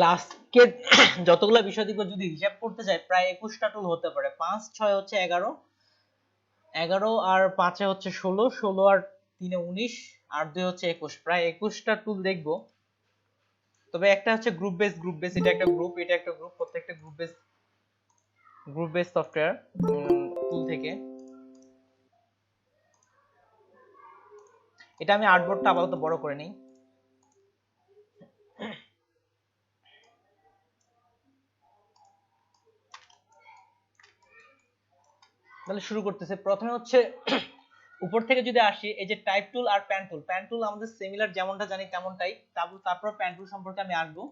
লাস্টকে যতগুলো বিষয় দিব যদি হিসাব করতে চাই প্রায় 21টা টুল হতে পারে। 5 6 হচ্ছে 11, 11 আর 5 হচ্ছে 16, 16 আর 3 19 আর 2 হচ্ছে 21, প্রায় 21টা টুল দেখবো। তবে একটা হচ্ছে গ্রুপ বেস এটা একটা গ্রুপ, এটা একটা গ্রুপ, প্রত্যেকটা গ্রুপ বেস সফটওয়্যার টুল থেকে। এটা আমি আর্টবোর্ডটা আপাতত বড় করে নিই। তাহলে শুরু করতেছে। প্রথমে হচ্ছে উপর থেকে যদি আসি, এই যে টাইপ টুল আর প্যান টুল, প্যান টুল আমাদের সিমিলার যেমনটা জানি তেমনটাই, তারপর প্যান টুল সম্পর্কে আমি আসবো।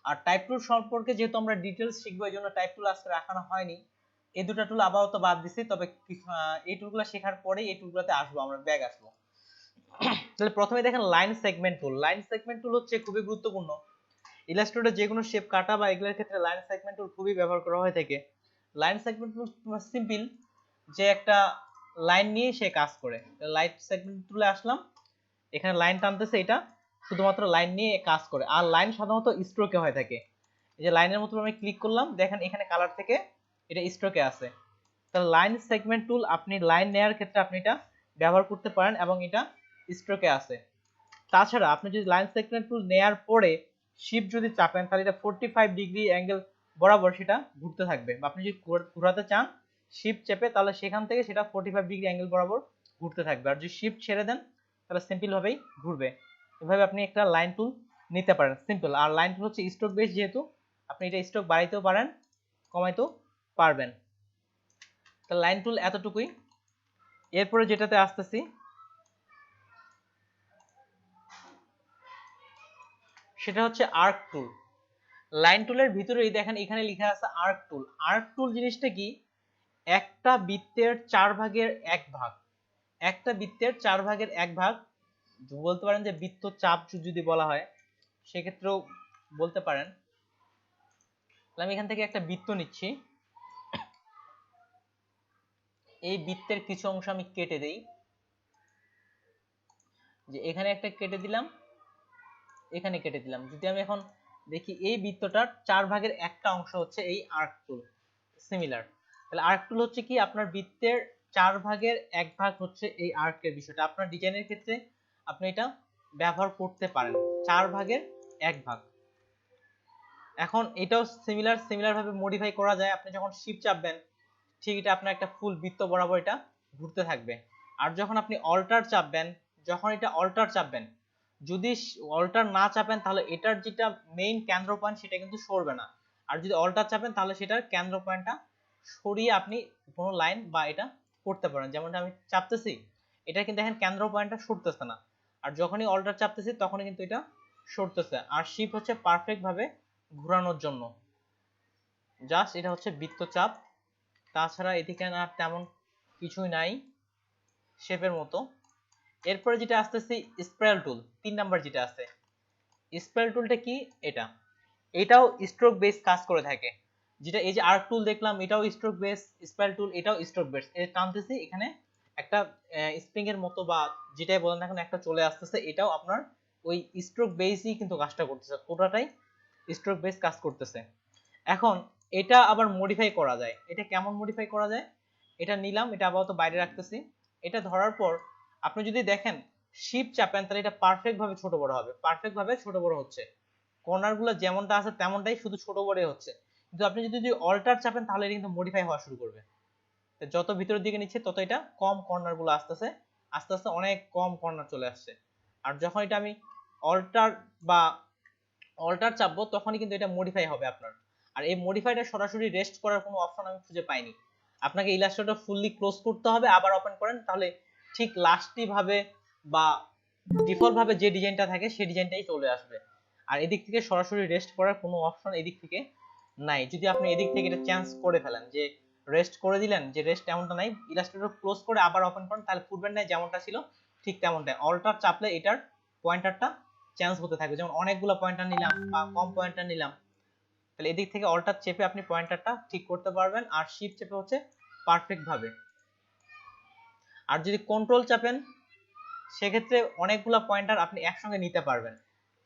আর টাইপ টুল সম্পর্কে যেহেতু আমরা ডিটেলস শিখবো এই জন্য টাইপ টুল আজকে রাখানো হয়নি, এই দুটো টুল আপাতত বাদ দিছি। তবে এই টুলগুলো শেখার পরেই এই টুলগুলোতে আসবো, আমরা ব্যাগ আসবো। তাহলে প্রথমে দেখেন লাইন সেগমেন্ট টুল। লাইন সেগমেন্ট টুল হচ্ছে খুবই গুরুত্বপূর্ণ। ইলাস্ট্রেটরে যে কোনো শেপ কাটা বা এগুলোর ক্ষেত্রে লাইন সেগমেন্ট টুল খুবই ব্যবহার করা হয়ে থাকে। লাইন সেগমেন্ট টুল সিম্পল, যে একটা লাইন নিয়ে সে কাজ করে। লাইন সেগমেন্ট টুলে আসলাম, এখানে লাইন টানতেছে, এটা শুধুমাত্র লাইন নিয়ে কাজ করে। আর লাইন সাধারণত স্ট্রোকে হয়ে থাকে। এই যে লাইনের মতো আমি ক্লিক করলাম, দেখেন এখানে কালার থেকে এটা স্ট্রোকে আছে। তাহলে লাইন সেগমেন্ট টুল আপনি লাইন নেয়ার ক্ষেত্রে আপনি এটা ব্যবহার করতে পারেন এবং এটা স্ট্রোকে আছে। তাছাড়া আপনি যদি লাইন সেগমেন্ট টুল নেয়ার পরে শিফট যদি চাপেন তাহলে এটা 45 ডিগ্রি অ্যাঙ্গেল বরাবর সেটা ঘুরতে থাকবে। বা আপনি যদি ঘোরাতে চান শিফট চেপে, তাহলে সেখান থেকে সেটা 45 ডিগ্রি অ্যাঙ্গেল বরাবর ঘুরতে থাকবে। আর যদি শিফট ছেড়ে দেন তাহলে সিম্পল ভাবেই ঘুরবে। এভাবে আপনি একটা লাইন টুল নিতে পারেন, সিম্পল। আর লাইন টুল হচ্ছে স্ট্রোক বেস, যেহেতু আপনি এটা স্ট্রোক বাড়াইতেও পারেন কমাইতেও পারবেন। তো লাইন টুল এতটুকুই। এরপরে যেটাতে আসতেছি সেটা হচ্ছে আর্ক টুল। লাইন টুলের ভিতরেই দেখেন এখানে লেখা আছে আর্ক টুল। আর্ক টুল জিনিসটা কি? একটা বৃত্তের 4 ভাগের 1 ভাগ, একটা বৃত্তের 4 ভাগের 1 ভাগ বলতে পারেন, যে বৃত্ত চাপ যদি বলা হয় সেক্ষেত্রেও বলতে পারেন। আমি এখান থেকে একটা বৃত্ত নিচ্ছি, এই বৃত্তের কিছু অংশ আমি কেটে দেই, যে এখানে একটা কেটে দিলাম, এখানে কেটে দিলাম। যদি আমি এখন দেখি এই বৃত্তটার 4 ভাগের একটা অংশ হচ্ছে এই আর্ক টুল, সিমিলার। তাহলে আর্ক টুল হচ্ছে কি? আপনার বৃত্তের 4 ভাগের 1 ভাগ হচ্ছে এই আর্কের বিষয়টা। আপনার ডিজাইনের ক্ষেত্রে আপনি এটা ব্যবহার করতে পারেন, 4 ভাগের 1 ভাগ। এখন এটাও সিমিলার ভাবে মডিফাই করা যায়। আপনি যখন শিফট চাপবেন ঠিক এটা আপনার একটা ফুল বৃত্ত বরাবর এটা ঘুরতে থাকবে। আর যখন আপনি অল্টার চাপবেন, যখন এটা অল্টার চাপবেন, যদি অল্টার না চাপেন তাহলে এটার যেটা মেইন কেন্দ্র পয়েন্ট সেটা কিন্তু সরবে না। আর যদি অল্টার চাপেন তাহলে সেটার কেন্দ্র পয়েন্টটা সরিয়ে আপনি কোনো লাইন বা এটা করতে পারেন। যেমনটা আমি চাপতেছি, এটা কিন্তু দেখেন কেন্দ্র পয়েন্টটা সরতেছে না। আর যখনই অল্টার চাপতেছি তখনই কিন্তু এটা সরতেছে। আর শিফট হচ্ছে পারফেক্ট ভাবে ঘোরানোর জন্য। জাস্ট এটা হচ্ছে বৃত্তচাপ, তাছাড়া এদিকে আর তেমন কিছুই নাই শেপের মতো। এরপরে যেটা আসতেছি স্পাইরাল টুল, 3 নাম্বার যেটা আছে। স্পাইরাল টুলটা কি? এটাও স্ট্রোক বেস কাজ করে থাকে। যেটা এই যে আর্ক টুল দেখলাম এটাও স্ট্রোক বেস, স্পাইরাল টুল এটাও স্ট্রোক বেস। এই টানতেছি এখানে একটা স্প্রিং এর মতো বা যেটাই বলেন এখন একটা চলে আসতেছে, এটাও আপনার ওই স্ট্রোক বেসই কিন্তু কাজটা করতেছে, পুরোটাই স্ট্রোক বেস কাজ করতেছে। এখন এটা আবার মডিফাই করা যায়। এটা কেমন মডিফাই করা যায়? এটা নিলাম, এটা আপাতত বাইরে রাখতেছি। এটা ধরার পর আপনি যদি দেখেন শিফট চাপেন তাহলে এটা পারফেক্ট ভাবে ছোট বড় হবে, পারফেক্ট ভাবে ছোট বড় হচ্ছে। কর্নার গুলো যেমনটা আছে তেমনটাই, শুধু ছোট বড়ই হচ্ছে। কিন্তু আপনি যদি অল্টার চাপেন তাহলে এটা কিন্তু মডিফাই হওয়া শুরু করবে। যত ভিতরের দিকে নিচ্ছে তত এটা কম কর্নার গুলো আসতেছে, আস্তে আস্তে অনেক কম কর্নার চলে আসছে। আর যখন এটা আমি অল্টার বা অল্টার চাপবো তখনই কিন্তু এটা মডিফাই হবে আপনার। আর এই মডিফাইটা সরাসরি রেস্ট করার কোনো অপশন আমি খুঁজে পাইনি। আপনাকে ইলাস্ট্রেটর ফুললি ক্লোজ করতে হবে, আবার ওপেন করেন, তাহলে ঠিক লাস্টই ভাবে বা ডিফল্ট ভাবে যে ডিজাইনটা থাকে সেই ডিজাইনটাই চলে আসবে। আর এদিক থেকে সরাসরি রেস্ট করার কোনো অপশন এদিক থেকে নাই। যদি আপনি এদিক থেকে এটা চেঞ্জ করে ফেলেন, যে রেস্ট করে দিলেন, যে রেস্ট এমনটা নাই, ইলাস্ট্রেটর ক্লোজ করে আবার ওপেন করেন, তাহলে পূর্বের নাই যেমনটা ছিল ঠিক তেমনটাই। অল্টার চাপলে এটার পয়েন্টারটা চেঞ্জ হতে থাকবে। যেমন অনেকগুলো পয়েন্টার নিলাম বা কম পয়েন্টার নিলাম, তাহলে এদিক থেকে অল্টার চেপে আপনি পয়েন্টারটা ঠিক করতে পারবেন। আর শিফট চেপে হচ্ছে পারফেক্ট ভাবে। আর যদি কন্ট্রোল চাপেন সেক্ষেত্রে অনেকগুলো পয়েন্টার আপনি একসঙ্গে নিতে পারবেন,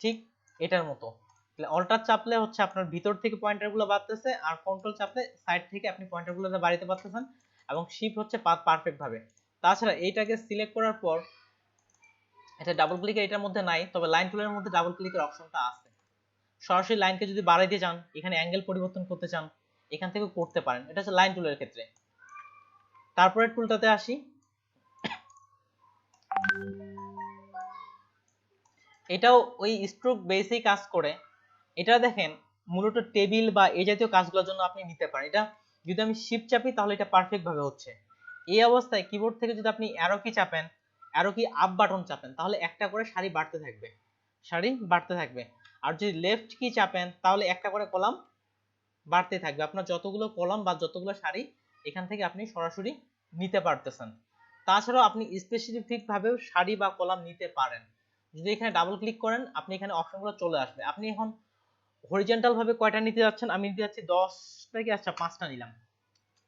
ঠিক এটার মতো। তাহলে অল্টার চাপলে হচ্ছে আপনার ভিতর থেকে পয়েন্টারগুলো বাড়তেছে, আর কন্ট্রোল চাপলে সাইড থেকে আপনি পয়েন্টারগুলো বাড়াতে পারতেছেন, এবং শিফট হচ্ছে পারফেক্ট ভাবে। তাছাড়া এইটাকে সিলেক্ট করার পর এটা ডাবল ক্লিকে এটার মধ্যে নাই, তবে লাইন টুলের মধ্যে ডাবল ক্লিকের অপশনটা আছে। সরাসরি লাইনকে যদি বাড়াইতে চান, এখানে অ্যাঙ্গেল পরিবর্তন করতে চান, এখান থেকে করতে পারেন। এটা হচ্ছে লাইন টুলের ক্ষেত্রে। তারপরে টুলটাতে আসি, এটাও ওই স্ট্রোক বেসিক কাজ করে। এটা দেখেন মূলত টেবিল বা এই জাতীয় কাজগুলোর জন্য আপনি নিতে পারেন। এটা যদি আমি শিফট চাপি তাহলে এটা পারফেক্ট ভাবে হচ্ছে। এই অবস্থায় কিবোর্ড থেকে যদি আপনি অ্যারো কি চাপেন, অ্যারো কি আপ বাটন চাপেন, তাহলে একটা করে সারি বাড়তে থাকবে, সারি বাড়তে থাকবে। আর যদি লেফট কি চাপেন তাহলে একটা করে কলাম বাড়তে থাকবে। আপনার যতগুলো কলাম বা যতগুলো সারি এখান থেকে আপনি সরাসরি নিতে পারতেছেন। তাছাড়াও আপনি স্পেসিফিক ভাবেও সারি বা কলাম নিতে পারেন। যদি এখানে ডাবল ক্লিক করেন আপনি এখানে অপশনগুলো চলে আসবে। আপনি এখন হরিজন্টাল ভাবে কয়টা নিতে যাচ্ছেন, আমি নিতে যাচ্ছি 10টা কি, আচ্ছা 5টা নিলাম,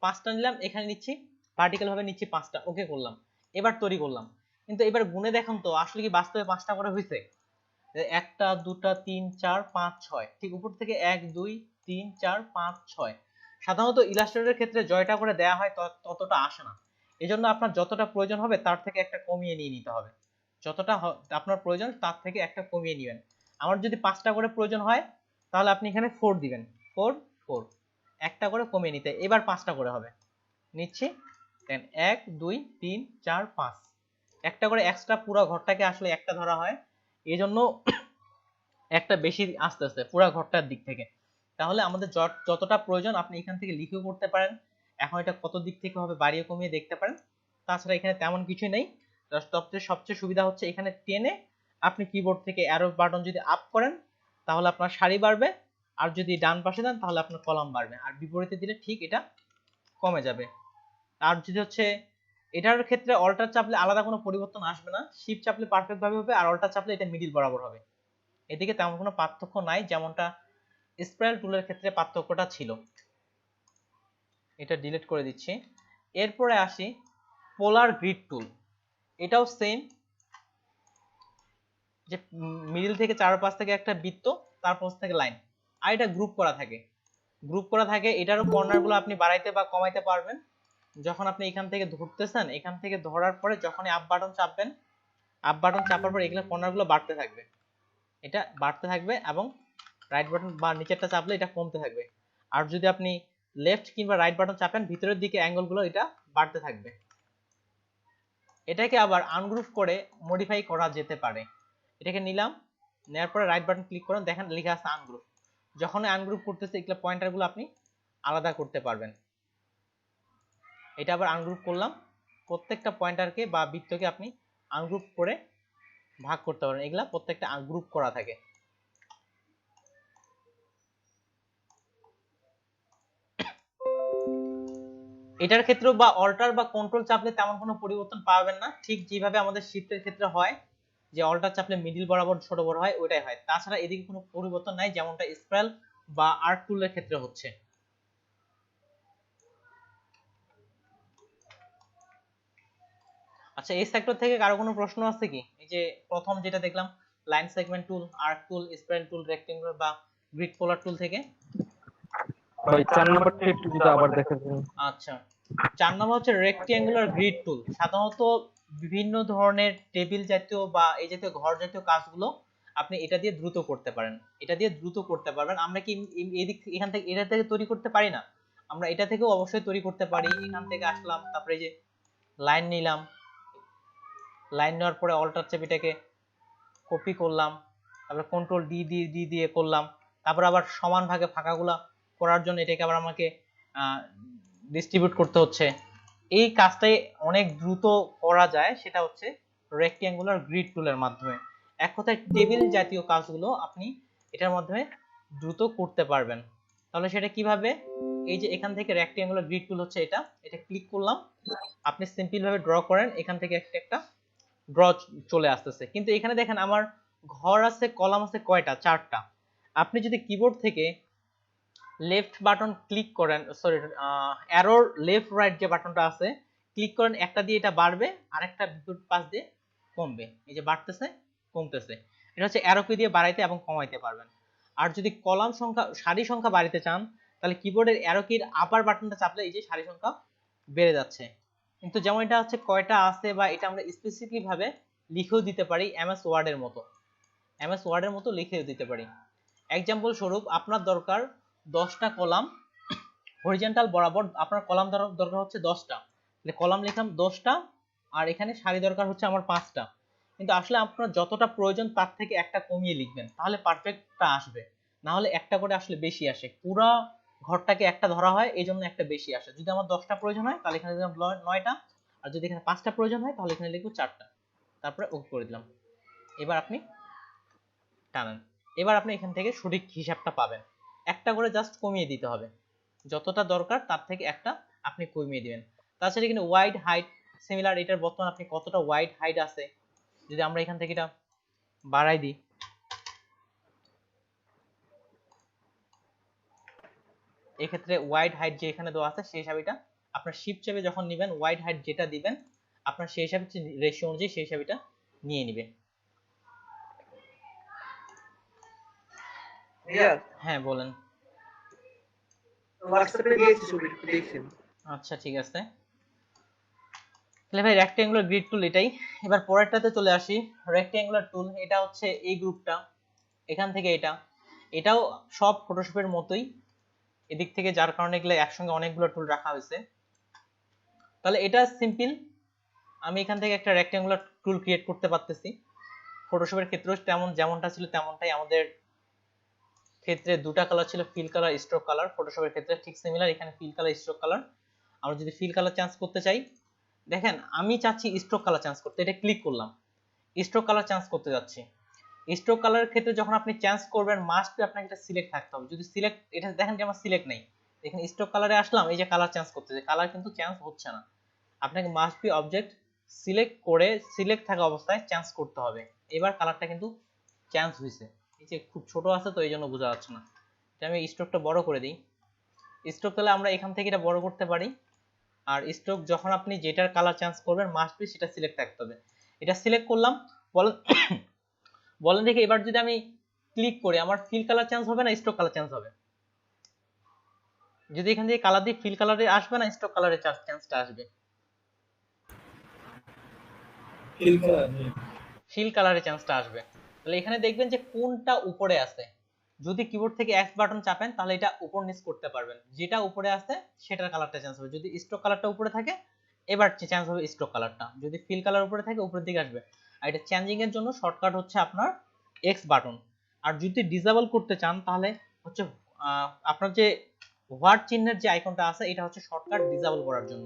5টা নিলাম, এখানে নিচ্ছি ভার্টিক্যাল ভাবে নিচ্ছি 5টা, ওকে করলাম, এবার তৈরি করলাম। কিন্তু এবার গুণে দেখুন তো আসলে কি বাস্তবে 5টা করে হয়েছে? 1টা 2টা 3 4 5 6, ঠিক উপর থেকে 1 2 3 4 5 6। সাধারণত ইলাস্ট্রেটরের ক্ষেত্রে জয়টা করে দেয়া হয়, ততটা আসে না। এজন্য আপনার যতটা প্রয়োজন হবে তার থেকে একটা কমিয়ে নিয়ে নিতে হবে। যতটা আপনার প্রয়োজন তার থেকে একটা কমিয়ে নেবেন। আমার যদি 5টা করে প্রয়োজন হয় তাহলে আপনি এখানে 4 দিবেন, 4 4, একটা করে কমিয়ে নিতে। এবার 5টা করে হবে, নিচ্ছি দেন 1 2 3 4 5, একটা করে এক্সট্রা পুরো ঘরটাকে আসলে একটা ধরা হয়, এজন্য একটা বেশি আস্তে আস্তে পুরো ঘরটার দিক থেকে। তাহলে আমাদের যতটা প্রয়োজন আপনি এখান থেকে লিখেও করতে পারেন, এখন এটা কত দিক থেকে হবে বাড়িয়ে কমিয়ে দেখতে পারেন। তাছাড়া এখানে তেমন কিছু নেই। সবচেয়ে সুবিধা হচ্ছে এখানে টেনে আপনি কিবোর্ড থেকে অ্যারো বাটন যদি আপ করেন তাহলে আপনার সারি বাড়বে, আর যদি ডান পাশে দেন তাহলে আপনার কলাম বাড়বে, আর বিপরীতে দিলে ঠিক এটা কমে যাবে। আর যদি হচ্ছে এটার ক্ষেত্রে অল্টার চাপলে আলাদা কোনো পরিবর্তন আসবে না, শিফট চাপলে পারফেক্ট ভাবে হবে, আর অল্টার চাপলে এটা মিডিল বরাবর হবে। এদিকে তেমন কোনো পার্থক্য নাই, যেমনটা স্পাইরাল টুলের ক্ষেত্রে পার্থক্যটা ছিল। এটা ডিলিট করে দিচ্ছি। এরপরে আসি পোলার গ্রিড টুল। এটাও সেম, যে মিডল থেকে চারপাশ থেকে একটা বৃত্ত, তারপর থেকে লাইন, আর এটা গ্রুপ করা থাকে, গ্রুপ করা থাকে। এটারও কর্নারগুলো আপনি বাড়াইতে বা কমাইতে পারবেন। যখন আপনি এখান থেকে ধরতেছেন, এখান থেকে ধরার পরে যখনই আপ বাটন চাপবেন, আপ বাটন চাপার পর এগুলো কর্নারগুলো বাড়তে থাকবে, এটা বাড়তে থাকবে, এবং রাইট বাটন বা নিচেরটা চাপলে এটা কমতে থাকবে। আর যদি আপনি লেফট কিংবা রাইট বাটন চাপেন ভিতরের দিকে অ্যাঙ্গেলগুলো এটা বাড়তে থাকবে। এটাকে আবার আনগ্রুপ করে মডিফাই করা যেতে পারে। এটাকে নিলাম, নেওয়ার পরে রাইট বাটন ক্লিক করেন, দেখেন লেখা আছে আনগ্রুপ। যখন আনগ্রুপ করতেছে এগুলো পয়েন্টারগুলো আপনি আলাদা করতে পারবেন। এটা আবার আনগ্রুপ করলাম, প্রত্যেকটা পয়েন্টারকে বা বৃত্তকে আপনি আনগ্রুপ করে ভাগ করতে পারেন, এগুলা প্রত্যেকটা গ্রুপ করা থাকে। এটার ক্ষেত্রেও বা অল্টার বা কন্ট্রোল চাপলে তেমন কোনো পরিবর্তন পাবেন না, ঠিক যেভাবে আমাদের শিফটের ক্ষেত্রে হয় যে অল্টার চাপলে মিডিল বরাবর ছোট বড় হয়, ওইটাই হয়। তাছাড়া এদিকে কোনো পরিবর্তন নাই, যেমনটা স্পাইরাল বা আর্ক টুলের ক্ষেত্রে হচ্ছে। আচ্ছা, এই সেক্টর থেকে কারো কোনো প্রশ্ন আছে কি? এই যে প্রথম যেটা দেখলাম লাইন সেগমেন্ট টুল, আর্ক টুল, স্পাইরাল টুল, রেক্টেঙ্গুলার বা গ্রিড পোলার টুল থেকে। ভাই 4 নাম্বারটা একটু যদি আবার দেখাতেন। আচ্ছা, 4 নম্বর হচ্ছে রেক্টেঙ্গুলার গ্রিড টুল। সাধারণত বিভিন্ন ধরনের টেবিল জাতীয় বা এই জাতীয় ঘর জাতীয় কাজগুলো আপনি এটা দিয়ে দ্রুত করতে পারেন, এটা দিয়ে দ্রুত করতে পারবেন। আমরা কি এদিক এখান থেকে এটা থেকে তৈরি করতে পারি না? আমরা এটা থেকেও অবশ্যই তৈরি করতে পারি। এখান থেকে আসলাম, তারপরে এই যে লাইন নিলাম, লাইন নেওয়ার পরে অল্টার চেপে এটাকে কপি করলাম, তারপরে কন্ট্রোল ডি দিয়ে করলাম, তারপর আবার সমান ভাগে ফাঁকাগুলা করার জন্য এটাকে আবার আমাকে ডিস্ট্রিবিউট করতে হচ্ছে। এই কাজটাই অনেক দ্রুত করা যায়, সেটা হচ্ছে রেক্ট্যাঙ্গুলার গ্রিড টুলের মাধ্যমে। এক কথায় টেবিল জাতীয় কাজগুলো আপনি এটার মাধ্যমে দ্রুত করতে পারবেন। তাহলে সেটা কিভাবে? এই যে এখান থেকে রেক্ট্যাঙ্গুলার গ্রিড টুল হচ্ছে এটা ক্লিক করলাম, আপনি সিম্পল ভাবে ড্র করেন, এখান থেকে একটা ড্র চলে আসতেছে। কিন্তু এখানে দেখেন আমার ঘর আছে, কলাম আছে কয়টা? 4টা। আপনি যদি কিবোর্ড থেকে লেফট বাটন ক্লিক করেন, সরি অ্যারোর লেফট রাইট যে বাটনটা আছে ক্লিক করেন, একটা দিয়ে এটা বাড়বে আর একটা বিপরীত পাশ দিয়ে কমবে। এই যে বাড়তেছে কমতেছে, এটা হচ্ছে অ্যারো কি দিয়ে বাড়াইতে এবং কমাইতে পারবেন। আর যদি কলাম সংখ্যা সারি সংখ্যা বাড়াতে চান তাহলে কিবোর্ডের অ্যারো কির আপার বাটনটা চাপলে এই যে সারি সংখ্যা বেড়ে যাচ্ছে। কিন্তু যেমন এটা হচ্ছে কয়টা আছে বা এটা আমরা স্পেসিফিক ভাবে লিখেও দিতে পারি এমএস ওয়ার্ডের মতো, এমএস ওয়ার্ডের মতো লিখেও দিতে পারি। এক্সাম্পল স্বরূপ আপনার দরকার 10টা কলাম হরিজন্টাল বরাবর, আপনার কলাম দরকার হচ্ছে 10টা, তাহলে কলাম লিখলাম 10টা, আর এখানে সারি দরকার হচ্ছে আমার 5টা। কিন্তু আসলে আপনার যতটা প্রয়োজন তার থেকে একটা কমিয়ে লিখবেন, তাহলে পারফেক্টটা আসবে। না হলে একটা করে আসলে বেশি আসে, পুরো ঘরটাকে একটা ধরা হয়, এই জন্য একটা বেশি আসে। যদি আমার 10টা প্রয়োজন হয় তাহলে এখানে দিলাম 9টা, আর যদি এখানে 5টা প্রয়োজন হয় তাহলে এখানে লিখবো 4টা, তারপরে ওকে করে দিলাম। এবার আপনি টানেন, এবার আপনি এখান থেকে সঠিক হিসাবটা পাবেন। একটা করে জাস্ট কমিয়ে দিতে হবে, যতটা দরকার তার থেকে একটা আপনি কমিয়ে দিবেন। তাছাড়া এখানে ওয়াইড হাইট সিমিলার, এটার বর্তমান আপনি কতটা ওয়াইড হাইট আছে, যদি আমরা এখান থেকে এটা বাড়াই দিই, এক্ষেত্রে ওয়াইড হাইট যে এখানে দেওয়া আছে সেই হিসাবে এটা আপনার শিফট চেপে যখন নেবেন ওয়াইড হাইট যেটা দিবেন আপনার সেই হিসাবে রেশিও অনুযায়ী সেই হিসাবে এটা নিয়ে নিবে। হ্যাঁ বলেন। হোয়াটসঅ্যাপে দিয়েছি ছবি দেখছেন? আচ্ছা ঠিক আছে, তাহলে ভাই রেক্ট্যাঙ্গুলার গ্রিড টুল এটাই। এবার পরেরটাতে চলে আসি, রেক্ট্যাঙ্গুলার টুল, এটা হচ্ছে এই গ্রুপটা, এখান থেকে এটাও সব ফটোশপের মতোই এদিক থেকে, যার কারণে এগুলো একসঙ্গে অনেকগুলো টুল রাখা হয়েছে। তাহলে এটা সিম্পল, আমি এখান থেকে একটা রেক্ট্যাঙ্গুলার টুল ক্রিয়েট করতে পারতেছি। ফটোশপের ক্ষেত্রেও তেমন যেমনটা ছিল তেমনটাই, আমাদের ক্ষেত্রে দুটা কালার ছিল, ফিল কালার, স্ট্রোক কালার। ফটোশপের ক্ষেত্রে ঠিক সিমিলার, এখানে ফিল কালার, স্ট্রোক কালার। আমরা যদি ফিল কালার চেঞ্জ করতে চাই, দেখেন আমি চাচ্ছি স্ট্রোক কালার চেঞ্জ করতে, এটা ক্লিক করলাম, স্ট্রোক কালার চেঞ্জ করতে যাচ্ছি। স্ট্রোক কালারের ক্ষেত্রে যখন আপনি চেঞ্জ করবেন মাস্ট বি আপনাকে এটা সিলেক্ট থাকতে হবে। যদি সিলেক্ট, এটা দেখেন যে আমার সিলেক্ট নেই, এখানে স্ট্রোক কালারে আসলাম, এই যে কালার চেঞ্জ করতেছে, কালার কিন্তু চেঞ্জ হচ্ছে না। আপনাকে মাস্ট বি অবজেক্ট সিলেক্ট করে সিলেক্ট থাকা অবস্থায় চেঞ্জ করতে হবে। এবার কালারটা কিন্তু চেঞ্জ হয়েছে, এই যে খুব ছোট আছে তো এই জন্য বোঝা যাচ্ছে না। এটা আমি স্ট্রোকটা বড় করে দিই। স্ট্রোক তাহলে আমরা এখান থেকে এটা বড় করতে পারি। আর স্ট্রোক যখন আপনি যেটার কালার চেঞ্জ করবেন মাস্ট বি সেটা সিলেক্ট থাকতে হবে। এটা সিলেক্ট করলাম, বলেন বলেন দেখি এবার যদি আমি ক্লিক করি আমার ফিল কালার চেঞ্জ হবে না স্ট্রোক কালার চেঞ্জ হবে? যদি এখান থেকে কালার দিই ফিল কালারে আসবে না স্ট্রোক কালারে চেঞ্জটা আসবে? ফিল কালারে চেঞ্জটা আসবে। তাহলে এখানে দেখবেন যে কোনটা উপরে আছে, যদি কিবোর্ড থেকে এক্স বাটন চাপেন তাহলে এটা উপর নিচ করতে পারবেন, যেটা উপরে আছে সেটার কালারটা চেঞ্জ হবে। যদি স্ট্রোক কালারটা উপরে থাকে এবার চেঞ্জ হবে স্ট্রোক কালারটা, যদি ফিল কালার উপরে থাকে উপরের দিকে আসবে। আর এটা চেঞ্জিং এর জন্য শর্টকাট হচ্ছে আপনার এক্স বাটন। আর যদি ডিসেবল করতে চান তাহলে হচ্ছে আপনার যে হোয়াট চিহ্নের যে আইকনটা আছে এটা হচ্ছে শর্টকাট ডিসেবল করার জন্য।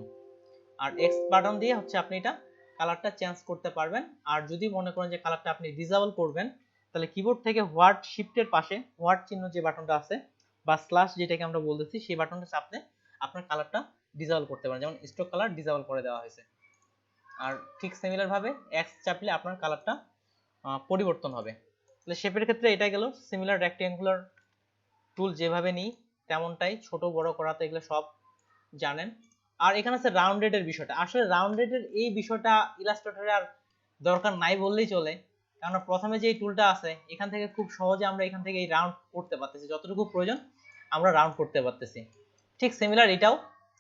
আর এক্স বাটন দিয়ে হচ্ছে আপনি এটা কালারটা চেঞ্জ করতে পারবেন। আর যদি মনে করেন যে কালারটা আপনি ডিসেবল করবেন তাহলে কিবোর্ড থেকে হোয়াট শিফটের পাশে হোয়াট চিহ্ন যে বাটনটা আছে বা স্ল্যাশ যেটাকে আমরা বলতেছি সেই বাটনটা চাপলে আপনার কালারটা ডিসেবল করতে পারেন, যেমন স্ট্রোক কালার ডিসেবল করে দেওয়া হয়েছে। আর ঠিক সিমিলার ভাবে এক্স চাপলে আপনার কালারটা পরিবর্তন হবে। তাহলে শেপের ক্ষেত্রে এটাই গেল, সিমিলার রেক্ট্যাঙ্গুলার টুল যেভাবে নিই তেমনটাই, ছোট বড় করাতে এগুলো সব জানেন। আর এখানে আছে রাউন্ডেড এর বিষয়টা, আসলে রাউন্ডেড এর এই বিষয়টা ইলাস্ট্রেটরে আর দরকার নাই বললেই চলে, কারণ প্রথমে যে টুলটা আছে এখান থেকে খুব সহজে আমরা এখান থেকে এই রাউন্ড করতে পারতেছি, যতটুকু প্রয়োজন আমরা রাউন্ড করতে পারতেছি। ঠিক সিমিলার এটাও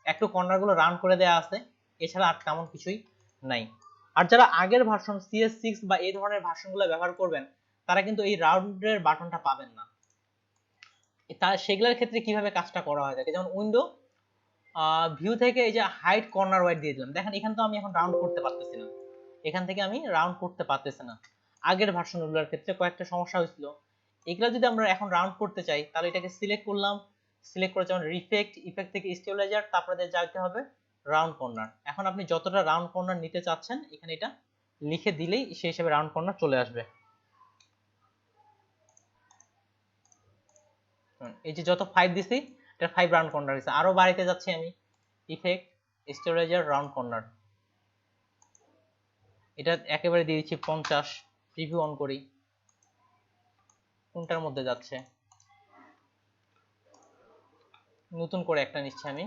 একটু কর্নারগুলো রাউন্ড করে দেওয়া আছে, এছাড়া আর তেমন কিছুই নাই। আর যারা আগের ভার্সন CS6 বা এই ধরনের ভার্সনগুলো ব্যবহার করবেন তারা কিন্তু এই রাউন্ডের বাটনটা পাবেন না। সেগুলোর ক্ষেত্রে কিভাবে কাজটা করা হয় থাকে, যেমন উইন্ডো ভিউ থেকে এই যে হাইট কর্নার ওয়াইড দিয়ে দিলাম, দেখেন এখান তো আমি এখন রাউন্ড করতে পারতেছি না, এখান থেকে আমি রাউন্ড করতে পারতেছি না। আগের ভার্সনগুলোর ক্ষেত্রে কয়েকটা সমস্যা হয়েছিল। এগুলো যদি আমরা এখন রাউন্ড করতে চাই তাহলে এটাকে সিলেক্ট করলাম, সিলেক্ট করে যেমন ইফেক্ট থেকে স্টেবিলাইজার, তারপরে যাইতে হবে রাউন্ড কর্নার। এখন আপনি যতটা রাউন্ড কর্নার নিতে চাচ্ছেন এখানে এটা লিখে দিলেই সেই হিসেবে রাউন্ড কর্নার চলে আসবে। এই যে যত 5 দিছি এটা 5 রাউন্ড কর্নার হয়েছে, আরো বাড়িতে যাচ্ছি আমি, ইফেক্ট স্টেবিলাইজার রাউন্ড কর্নার, এটা একেবারে দিয়ে দিচ্ছি 50। প্রিভিউ অন করি, কোনটার মধ্যে যাচ্ছে, নতুন করে একটা নিচ্ছি আমি,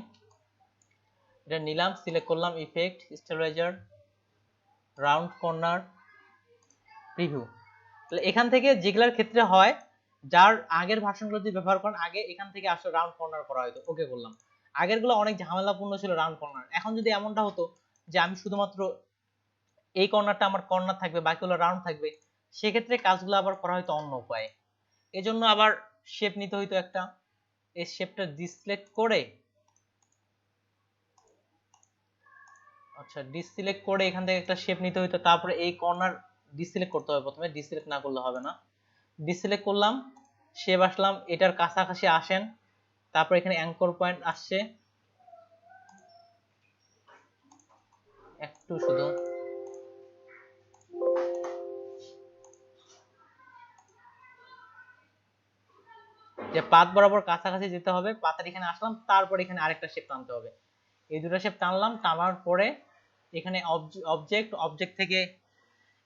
এটা নিলাম, সিলেক্ট করলাম effect stabiliser round corner preview. তাহলে এখান থেকে যেগুলোর ক্ষেত্রে হয় যার আগের ভার্সনগুলো যদি ব্যবহার করেন, আগে এখান থেকে আসলে রাউন্ড কর্নার করা হতো, ওকে করলাম। আগের গুলো অনেক ঝামেলাপূর্ণ ছিল রাউন্ড কর্নার। এখন যদি এমনটা হতো যে আমি শুধুমাত্র এই কর্নারটা আমার কর্নার থাকবে, বাকিগুলো রাউন্ড থাকবে, সেক্ষেত্রে কাজগুলো আবার করা হয়তো অন্য উপায়ে। এজন্য আবার শেপ নিতে হইতো একটা, এই শেপটা ডিসিলেক্ট করে, আচ্ছা ডিসিলেক্ট করে এখান থেকে একটা শেপ নিতে হইতো, তারপরে এই কর্নার ডিসিলেক্ট করতে হবে প্রথমে, ডিসিলেক্ট না করলে হবে না। ডিসিলেক্ট করলাম, শেপ আসলাম, এটার কাছাকাছি আসেন, তারপর এখানে অ্যাঙ্কর পয়েন্ট আসছে একটু শুধু, যে পাত বরাবর কাছাকাছি যেতে হবে, পাতের এখানে আসলাম, তারপর এখানে আরেকটা শেপ টানতে হবে। এই দুটো শেপ টানলাম, টানার পরে এখানে অবজেক্ট থেকে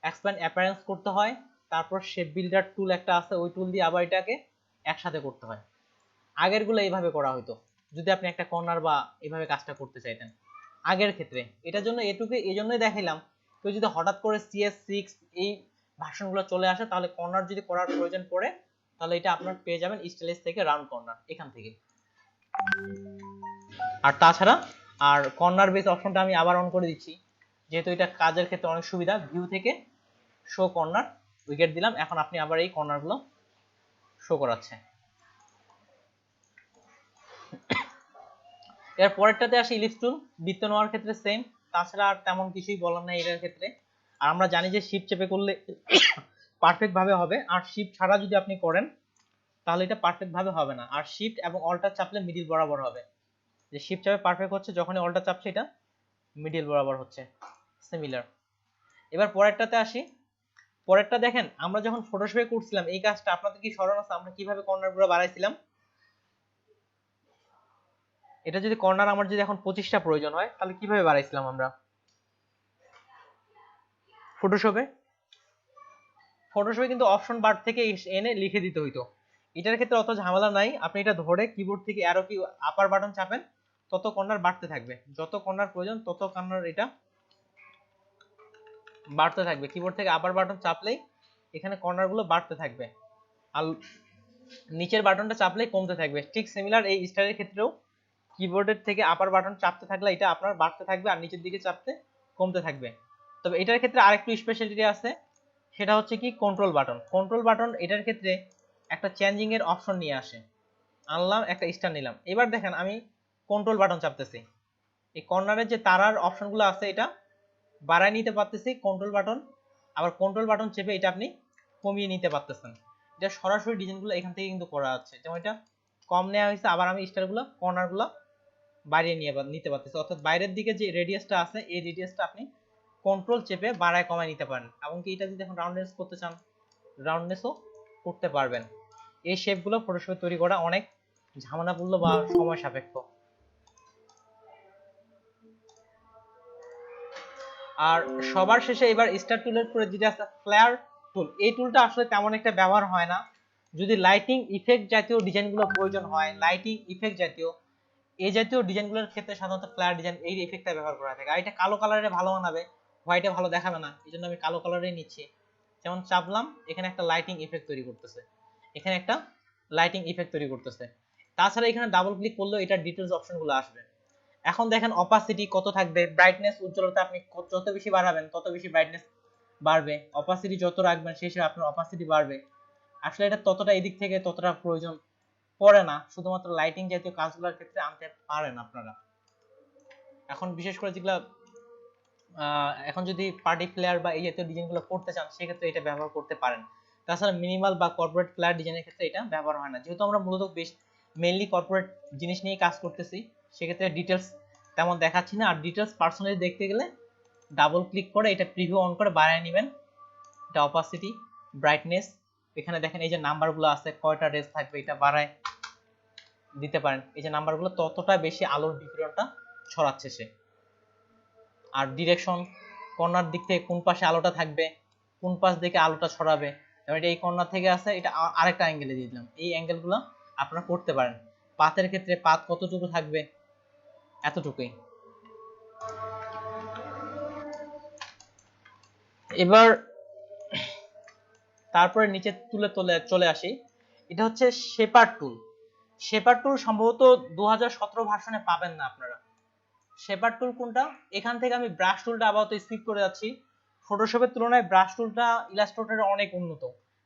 এক্সপ্যান্ড অ্যাপিয়ারেন্স করতে হয়, তারপর শেপ বিল্ডার টুল একটা আছে, ওই টুল দিয়ে আবার এটাকে একসাথে করতে হয়। আগের গুলো এইভাবে করা হতো যদি আপনি একটা কর্নার বা এইভাবে কাজটা করতে চাইতেন আগের ক্ষেত্রে। এটার জন্য এটুকু এই জন্যই দেখাইলাম, কেউ যদি হঠাৎ করে CS6 এই ভার্সনগুলো চলে আসে, তাহলে কর্নার যদি করার প্রয়োজন পড়ে, তাহলে এটা আপনার পেয়ে যাবেন স্টাইলিশ থেকে রাউন্ড কর্নার এখান থেকে। আর তাছাড়া আর কর্নার বেস অপশনটা আমি আবার অন করে দিচ্ছি, যেহেতু এটা কাজের ক্ষেত্রে অনেক সুবিধা। ভিউ থেকে শো কর্নার, উইকেট দিলাম, এখন আপনি আবার এই কর্নারগুলো শো করাচ্ছে। এর পরেরটাতে আসি ইলিপস টুল, বৃত্ত নেওয়ার ক্ষেত্রে সেম, তাছাড়া আর তেমন কিছুই বলার নাই এটার ক্ষেত্রে। আর আমরা জানি যে শিফট চেপে করলে পারফেক্ট ভাবে হবে, আর শিফট ছাড়া যদি আপনি করেন তাহলে এটা পারফেক্ট ভাবে হবে না। আর শিফট এবং অল্টার চাপলে মিডিল বরাবর হবে, যে শিফট চাপে পারফেক্ট হচ্ছে, যখনই অল্টার চাপছে এটা মিডিল বরাবর হচ্ছে, সিমিলার। এবার পরেরটাতে আসি, পরেরটা দেখেন আমরা যখন ফটোশপে করছিলাম এই কাজটা, আপনাদের কি স্মরণ আছে আমরা কিভাবে কর্নারগুলো বাড়াইছিলাম? এটা যদি কর্নার আমার যদি এখন 25টা প্রয়োজন হয়, তাহলে কিভাবে বাড়াইছিলাম আমরা ফটোশপে? ফটোশপে কিন্তু অপশন বার থেকে এনে লিখে দিতে হইতো। এটার ক্ষেত্রে অত ঝামেলা নাই, আপনি এটা ধরে কিবোর্ড থেকে অ্যারো কি আপার বাটন চাপেন, তত কর্নার বাড়তে থাকবে, যত কর্নার প্রয়োজন তত কর্নার এটা বাড়তে থাকবে। কিবোর্ড থেকে আপার বাটন চাপলেই এখানে কর্নারগুলো বাড়তে থাকবে, আর নিচের বাটনটা চাপলেই কমতে থাকবে। ঠিক সিমিলার এই স্টাইলের ক্ষেত্রেও কিবোর্ডের থেকে আপার বাটন চাপতে থাকলে এটা আপনার বাড়তে থাকবে, আর নিচের দিকে চাপতে কমতে থাকবে। তবে এটার ক্ষেত্রে আরেকটু স্পেশালিটি আছে, সেটা হচ্ছে কি কন্ট্রোল বাটন। কন্ট্রোল বাটন এটার ক্ষেত্রে একটা চেঞ্জিং এর অপশন নিয়ে আসে, আনলাম একটা স্টার নিলাম, এবার দেখেন আমি কন্ট্রোল বাটন চাপতেছি, এই কর্নারের যে তারার অপশনগুলো আছে এটা বাড়ায় নিতে পারতেছি কন্ট্রোল বাটন, আবার কন্ট্রোল বাটন চেপে এটা আপনি কমিয়ে নিতে পারতেছেন। এটা সরাসরি ডিজাইনগুলো এখান থেকে কিন্তু করা আছে, যেমন এটা কম নেওয়া হয়েছে, আবার আমি স্টারগুলো কর্নারগুলো বাড়িয়ে নিতে পারতেছি, অর্থাৎ বাইরের দিকে যে রেডিয়াসটা আছে এই রেডিয়াসটা আপনি কন্ট্রোল চেপে বাড়ায় কমায় নিতে পারেন। এমনকি এটা যদি এখন রাউন্ডনেস করতে চান, রাউন্ডনেসও করতে পারবেন। এই শেপগুলো ফটোশপে তৈরি করা অনেক ঝামেলাপূর্ণ বা সময় সাপেক্ষ। আর সবার শেষে এবার স্টার টুলের পরে যেটা আছে ফ্লেয়ার টুল, এই টুলটা আসলে তেমন একটা ব্যবহার হয় না। যদি লাইটিং ইফেক্ট জাতীয় ডিজাইনগুলো প্রয়োজন হয়, লাইটিং ইফেক্ট জাতীয় এই জাতীয় ডিজাইনগুলোর ক্ষেত্রে সাধারণত ফ্লেয়ার ডিজাইন এই ইফেক্টটা ব্যবহার করা থাকে। আর এটা কালো কালারে ভালো মানাবে, হোয়াইটে ভালো দেখাবে না, এই জন্য আমি কালো কালারেই নিচ্ছি। যেমন চাপলাম, এখানে একটা লাইটিং ইফেক্ট তৈরি করতেছে, এখানে একটা লাইটিং ইফেক্ট তৈরি করতেছে। তাছাড়া এখানে ডাবল ক্লিক করলেও এটার ডিটেলস অপশনগুলো আসবে। এখন দেখেন অপাসিটি কত থাকবে, ব্রাইটনেস উজ্জ্বলতা আপনি যত বেশি বাড়াবেন তত বেশি ব্রাইটনেস বাড়বে, অপাসিটি যত রাখবেন সেই হিসেবে আপনার অপাসিটি বাড়বে। আসলে এটা ততটা এদিক থেকে ততটা প্রয়োজন পড়ে না, শুধুমাত্র লাইটিং জাতীয় কাজগুলোর ক্ষেত্রে আনতে পারেন আপনারা। এখন বিশেষ করে যেগুলা এখন যদি পার্টি ফ্লেয়ার বা এই জাতীয় ডিজাইনগুলো করতে চান সেক্ষেত্রে এটা ব্যবহার করতে পারেন। তাছাড়া মিনিমাল বা কর্পোরেট ফ্লেয়ার ডিজাইনের ক্ষেত্রে এটা ব্যবহার হয় না, যেহেতু আমরা মূলত মেইনলি কর্পোরেট জিনিস নিয়ে কাজ করতেছি, সেক্ষেত্রে ডিটেলস তেমন দেখাচ্ছি না। আর ডিটেলস পার্সোনালি দেখতে গেলে ডাবল ক্লিক করে এটা প্রিভিউ অন করে বাড়ায় নেবেন, এটা অপাসিটি, ব্রাইটনেস, এখানে দেখেন এই যে নাম্বারগুলো আছে কয়টা রেস থাকবে এটা বাড়ায় দিতে পারেন। এই যে নাম্বারগুলো ততটা বেশি আলোর বিকিরণটা ছড়াচ্ছে সে। আর ডিরেকশন, কর্নার দিক থেকে কোন পাশে আলোটা থাকবে, কোন পাশ দিকে আলোটা ছড়াবে, যেমন এটা এই কর্নার থেকে আছে, এটা আরেকটা অ্যাঙ্গেলে দিয়ে দিলাম, এই অ্যাঙ্গেলগুলো আপনারা করতে পারেন। পাতের ক্ষেত্রে পাত কতটুকু থাকবে, এতটুকুই। এবার তারপরে নিচে চলে আসি, এটা হচ্ছে শেপার টুল। শেপার টুল সম্ভবত 2017 ভার্সনে পাবেন না আপনারা। শেপার টুল কোনটা? এখান থেকে আমি ব্রাশ টুলটা আপাতত স্কিপ করে যাচ্ছি। ফটোশপের তুলনায় ব্রাশ টুলটা ইলাস্ট্রেটরে অনেক উন্নত।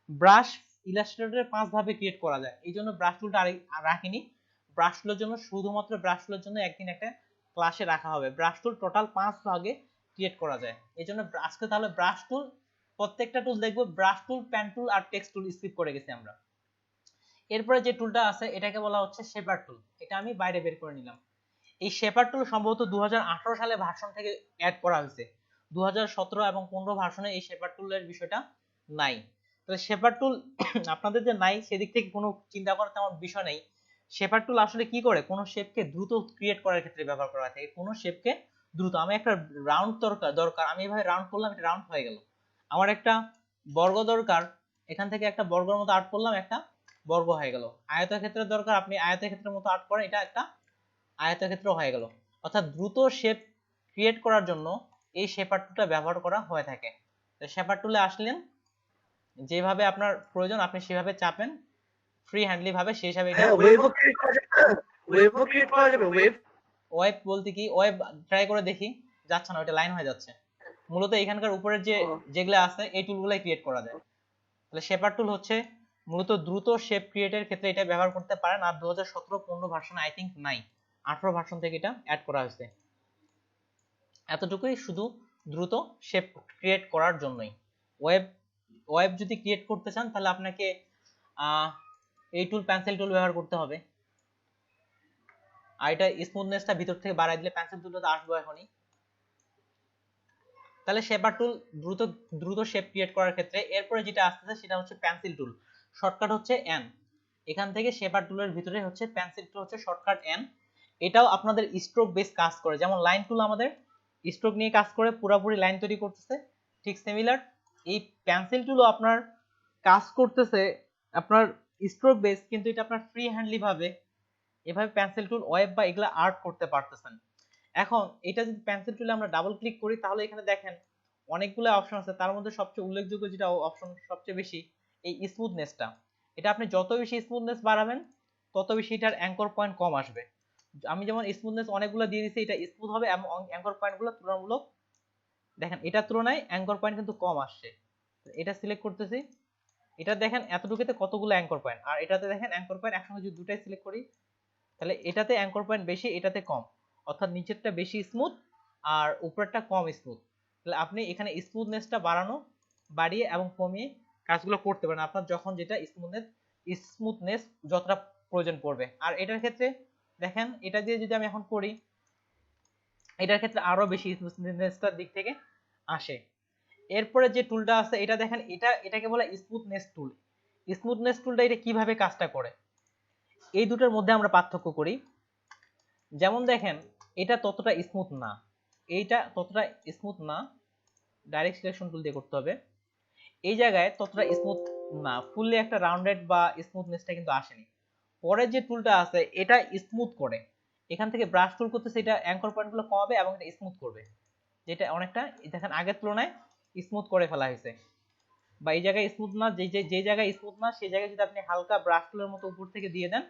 ব্রাশ ইলাস্ট্রেটরে 5 ভাবে ক্রিয়েট করা যায়, এই জন্য ব্রাশ টুলটা আর রাখিনি। ব্রাশ টুলের জন্য শুধুমাত্র ব্রাশ টুলের জন্য একদিন একটা ক্লাসে রাখা হবে। ব্রাশ টুল টোটাল 5 ভাগে ক্রিয়েট করা যায়, এই জন্য আজকে তাহলে ব্রাশ টুল প্রত্যেকটা টুল দেখবো। ব্রাশ টুল, পেন টুল আর টেক্সট টুল স্কিপ করে গেছি আমরা। এরপরে যে টুলটা আছে এটাকে বলা হচ্ছে শেপার টুল। এটা আমি বাইরে বের করে নিলাম। এই শেপার টুল সম্ভবত 2018 সালে ভার্সন থেকে অ্যাড করা হয়েছে। 2017 এবং 15 ভার্সনে এই শেপার টুলের বিষয়টা নাই। তাহলে শেপার টুল আপনাদের যে নাই সেদিক থেকে কোনো চিন্তা করার তেমন বিষয় নেই। শেপার টুল আসলে কি করে? কোনো শেপকে দ্রুত ক্রিয়েট করার ক্ষেত্রে ব্যবহার করা হয় থাকে। কোনো শেপকে দ্রুত, আমি একটা রাউন্ড দরকার, আমি এভাবে রাউন্ড করলাম, এটা রাউন্ড হয়ে গেল। আমার একটা বর্গ দরকার, এখান থেকে একটা বর্গের মতো আর্ট করলাম, একটা বর্গ হয়ে গেল। আয়তক্ষেত্রের দরকার, আপনি আয়তক্ষেত্রের মতো আর্ট করেন, এটা একটা আয়তক্ষেত্র হয়ে গেল। অর্থাৎ দ্রুত শেপ ক্রিয়েট করার জন্য এই শেপার টুলটা ব্যবহার করা হয়ে থাকে। তো শেপার টুলে আসলেন, যেভাবে আপনার প্রয়োজন আপনি সেভাবে চাপেন ফ্রি হ্যান্ডলি ভাবে, সেই হিসাবে এটা ওয়েভও ক্রিয়েট করা যাবে না? ওয়েভও ক্রিয়েট করা যাবে? ওয়েভ ওয়েব বলতে কি, ওয়েব ট্রাই করে দেখি, যাচ্ছে না, ওটা লাইন হয়ে যাচ্ছে। মূলত এখানকার উপরের যে যেগুলো আছে এই টুলগুলাই ক্রিয়েট করা যায়। তাহলে শেপার টুল হচ্ছে মূলত দ্রুত শেপ ক্রিয়েটের ক্ষেত্রে এটা ব্যবহার করতে পারেন। আর 2017-15 ভার্সন আই থিংক নাই, 18 ভার্সন থেকে এটা অ্যাড করা হয়েছে। এতটুকুই, শুধু দ্রুত শেপ ক্রিয়েট করার জন্যই। ওয়েব ওয়েব যদি ক্রিয়েট করতে চান তাহলে আপনাকে এই টুল, পেন্সিল টুল ব্যবহার করতে হবে। আর এটা স্মুথনেসটা ভিতর থেকে বাড়াই দিলে পেন্সিল টুলটা তো আসবে এখনই। তাহলে শেপার টুল দ্রুত দ্রুত শেপ ক্রিয়েট করার ক্ষেত্রে। এরপরে যেটা আসতেছে সেটা হচ্ছে পেন্সিল টুল, শর্টকাট হচ্ছে এন। এখান থেকে শেপার টুলের ভিতরে হচ্ছে পেন্সিল টুল, হচ্ছে শর্টকাট এন। এটাও আপনাদের স্ট্রোক বেস কাজ করে, যেমন লাইন টুল আমাদের স্ট্রোক নিয়ে কাজ করে, পুরোপুরি লাইন তৈরি করতেছে, ঠিক সিমিলার এই পেন্সিল টুলও আপনার কাজ করতেছে আপনার স্ট্রোক বেস, কিন্তু এটা আপনার ফ্রি হ্যান্ডলি ভাবে এভাবে পেন্সিল টুল, ওয়েব বা এগুলা আর্ট করতে পারতেছেন। এখন এটা যদি পেন্সিল টুলে আমরা ডাবল ক্লিক করি তাহলে এখানে দেখেন অনেকগুলো অপশন আছে, তার মধ্যে সবচেয়ে উল্লেখযোগ্য যেটা অপশন সবচেয়ে বেশি, এই স্মুথনেসটা। এটা আপনি যত বেশি স্মুথনেস বাড়াবেন তত বেশি এটার অ্যাঙ্কর পয়েন্ট কম আসবে। আমি যেমন স্মুথনেস অনেকগুলো দিয়ে দিয়েছি, এটা স্মুথ হবে এবং অ্যাঙ্কর পয়েন্টগুলো তুলনামূলক, দেখেন এটার তুলনায় অ্যাঙ্কর পয়েন্ট কিন্তু কম আসছে। এটা সিলেক্ট করতেছি, এটা দেখেন এতটুকুতে কতগুলো অ্যাঙ্কর পয়েন্ট, আর এটাতে দেখেন অ্যাঙ্কর পয়েন্ট একসঙ্গে যদি দুটাই সিলেক্ট করি তাহলে এটাতে অ্যাঙ্কর পয়েন্ট বেশি, এটাতে কম। অর্থাৎ নিচেরটা বেশি স্মুথ আর উপরেরটা কম স্মুথ। তাহলে আপনি এখানে স্মুথনেসটা বাড়ানো, বাড়িয়ে এবং কমিয়ে কাজগুলো করতে পারেন আপনার যখন যেটা স্মুথনেস যতটা প্রয়োজন পড়বে। আর এটার ক্ষেত্রে দেখেন এটা দিয়ে যদি আমি এখন করি, এটার ক্ষেত্রে আরো বেশি স্মুথনেসটার দিক থেকে আসে। এরপরে যে টুলটা আছে এটা দেখেন, এটাকে বলে স্মুথনেস টুল। স্মুথনেস টুলটা এটা কিভাবে কাজটা করে, এই দুটোর মধ্যে আমরা পার্থক্য করি। যেমন দেখেন এটা ততটা স্মুথ না, এইটা ততটা স্মুথ না, ডাইরেক্ট সিলেকশন টুল দিয়ে করতে হবে। এই জায়গায় ততটা স্মুথ না, ফুললি একটা রাউন্ডেড বা স্মুথনেসটা কিন্তু আসেনি। পরের যে টুলটা আছে এটা স্মুথ করে, এখান থেকে ব্রাশ টুল করতেছে, এটা অ্যাঙ্কর পয়েন্টগুলো কমাবে এবং এটা স্মুথ করবে, যেটা অনেকটা দেখেন আগের তুলনায় স্মুথ করে ফেলা হয়েছে। বা এই জায়গায় স্মুথ না, যে জায়গায় স্মুথ না সেই জায়গায় যদি আপনি হালকা ব্রাশ টুলের মতো উপর থেকে দিয়ে দেন,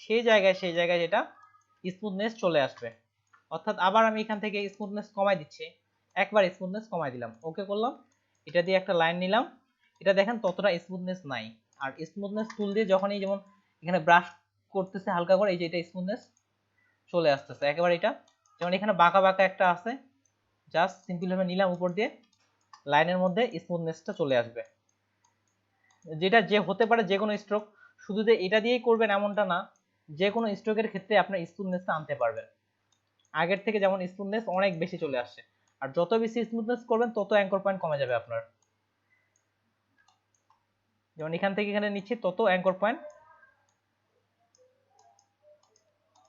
সেই জায়গায় যেটা স্মুথনেস চলে আসবে। অর্থাৎ আবার আমি এখান থেকে স্মুথনেস কমাই দিচ্ছি, একবার স্মুথনেস কমাই দিলাম, ওকে করলাম, এটা দিয়ে একটা লাইন নিলাম। এটা দেখেন ততটা স্মুথনেস নাই। আর স্মুথনেস টুল দিয়ে যখনই যেমন এখানে ব্রাশ করতেছে হালকা করে, এই যে এটা স্মুথনেস চলে আসতেছে একেবারে। এটা যেমন এখানে বাঁকা বাঁকা একটা আছে, জাস্ট সিম্পল ভাবে নিলাম উপর দিয়ে, লাইনের মধ্যে স্মুথনেসটা চলে আসবে। যেটা যে হতে পারে যে কোনো স্ট্রোক, শুধু যে এটা দিয়েই করবেন এমনটা না, যে কোনো স্ট্রোকের ক্ষেত্রে আপনার স্মুথনেসটা আনতে পারবেন। আগের থেকে যেমন স্মুথনেস অনেক বেশি চলে আসছে, আর যত বেশি স্মুথনেস করবেন তত অ্যাঙ্কর পয়েন্ট কমে যাবে আপনার। যেমন এখান থেকে এখানে নিচ্ছি তত অ্যাঙ্কর পয়েন্ট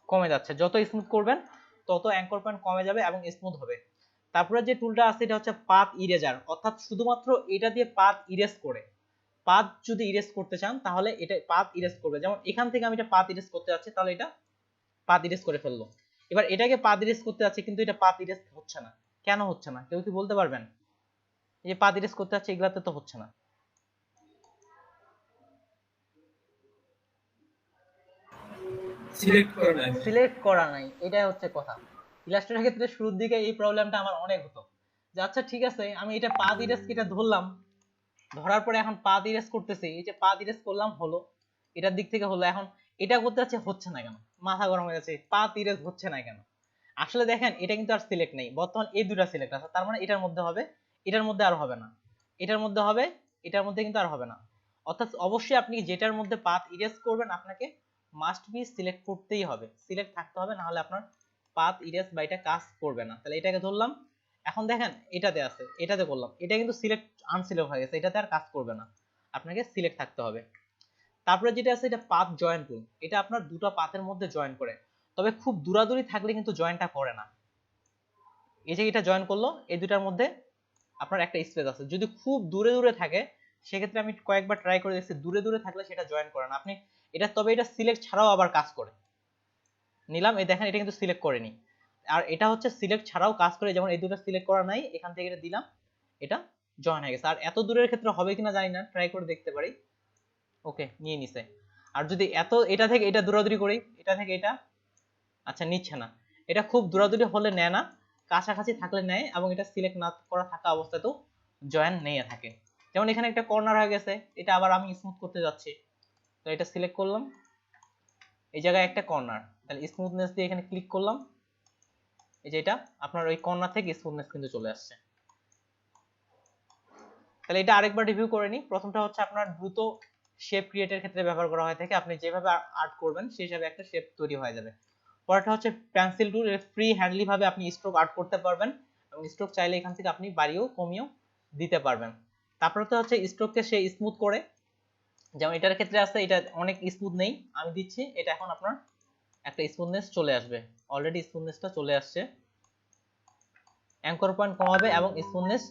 কমে যাচ্ছে, যত স্মুথ করবেন তত অ্যাঙ্কর পয়েন্ট কমে যাবে এবং স্মুথ হবে। তারপরে যে টুলটা আছে এটা হচ্ছে পাথ ইরেজার, অর্থাৎ শুধুমাত্র এটা দিয়ে পাথ ইরেজ করে, পাথ যদি ইরেজ করতে চান তাহলে এটা পাথ ইরেজ করবে। যেমন এখান থেকে আমি এটা পাথ ইরেজ করতে যাচ্ছি, তাহলে এটা পাথ ইরেজ করে ফেললো। এবার এটাকে পাথ ইরেজ করতে যাচ্ছি কিন্তু এটা পাথ ইরেজ হচ্ছে না, কেন হচ্ছে না কেউ কি বলতে পারবেন? এই যে পাথ ইরেজ করতে যাচ্ছে এগুলাতে তো হচ্ছে না। সিলেক্ট করা নাই, এটাই হচ্ছে কথা। ইলাস্ট্রেটরের ক্ষেত্রে শুরুর দিকে এই প্রবলেমটা আমার অনেক হতো যে আচ্ছা ঠিক আছে আমি এটা পাথ ইরেজ এটা ধরলাম, ধরার পরে এখন পাথ ইরেজ করতেছি, এই যে পাথ ইরেজ করলাম হলো, এটার দিক থেকে হলো, এখন এটা করতে যাচ্ছে হচ্ছে না কেন, মাথা গরম হয়ে যাচ্ছে পাথ ইরেজ হচ্ছে না কেন। আসলে দেখেন এটা কিন্তু আর সিলেক্ট নেই, বর্তমান এই দুটো সিলেক্ট আছে, তার মানে এটার মধ্যে হবে, এটার মধ্যে আর হবে না, এটার মধ্যে হবে, এটার মধ্যে কিন্তু আর হবে না। অর্থাৎ অবশ্যই আপনি যেটার মধ্যে পাথ ইরেজ করবেন আপনাকে মাস্ট বি সিলেক্ট করতেই হবে, সিলেক্ট থাকতে হবে, না হলে আপনার পাথ ইরেজ বা এটা কাজ করবে না। তাহলে এটাকে ধরলাম, এখন দেখেন এটাতে আছে, এটাতে করলাম, এটা কিন্তু সিলেক্ট আনসিলেক্ট হয়ে গেছে, এটাতে আর কাজ করবে না, আপনাকে সিলেক্ট থাকতে হবে। তারপরে যেটা আছে এটা পাথ জয়েন টুল, এটা আপনার দুটো পাথের মধ্যে জয়েন করে, তবে খুব দূরাদূরি থাকলে কিন্তু জয়েনটা করে না। এই যে এটা জয়েন করলো, এই দুটার মধ্যে আপনার একটা স্পেস আছে, যদি খুব দূরে দূরে থাকে সেক্ষেত্রে আমি কয়েকবার ট্রাই করে দেখছি, দূরে দূরে থাকলে সেটা জয়েন করে না আপনি এটা, তবে এটা সিলেক্ট ছাড়াও আবার কাজ করে। নিলাম, এই দেখেন এটা কিন্তু সিলেক্ট করেনি, আর এটা হচ্ছে সিলেক্ট ছাড়াও কাজ করে, যেমন এই দুটো সিলেক্ট করা নাই, এখান থেকে এটা দিলাম, এটা জয়েন হয়ে গেছে। আর এত দূরের ক্ষেত্রে হবে কিনা জানি না, ট্রাই করে দেখতে পারি। ওকে, নিয়ে নিছে। আর যদি এত এটা থেকে এটা দূরাদূরি করি, এটা থেকে এটা, আচ্ছা নিচ্ছে না, এটা খুব দূরাদূরি হলে নেয় না, কাছাকাছি থাকলে নেয়, এবং এটা সিলেক্ট না করা থাকা অবস্থাতেও জয়েন নিয়ে থাকে। যেমন এখানে একটা কর্নার হয়ে গেছে, এটা আবার আমি স্মুথ করতে যাচ্ছি, তো এটা সিলেক্ট করলাম, এই জায়গায় একটা কর্নার, তাহলে স্মুথনেস দিয়ে এখানে ক্লিক করলাম, এই যে এটা আপনার ওই কর্নার থেকে স্মুথনেস কিন্তু চলে আসছে। তাহলে এটা আরেকবার রিভিউ করে নিই। প্রথমটা হচ্ছে আপনার দ্রুত শেপ ক্রিয়েটের ক্ষেত্রে ব্যবহার করা হয়ে থাকে, আপনি যেভাবে আর্ট করবেন সেই হিসাবে একটা শেপ তৈরি হয়ে যাবে। পরেরটা হচ্ছে পেন্সিল টুল, ফ্রি হ্যান্ডলি ভাবে আপনি স্ট্রোক আর্ট করতে পারবেন, এবং স্ট্রোক চাইলে এখান থেকে আপনি বাড়িয়েও কমিয়েও দিতে পারবেন। তারপরে তো হচ্ছে স্ট্রোককে সে স্মুথ করে, যেমন এটার ক্ষেত্রে আছে এটা অনেক স্মুথ নেই, আমি দিচ্ছি এটা, এখন আপনার একটা স্মুথনেস চলে আসবে, অলরেডি স্মুথনেসটা চলে আসছে, অ্যাঙ্কর পয়েন্ট কমাবে এবং স্মুথনেস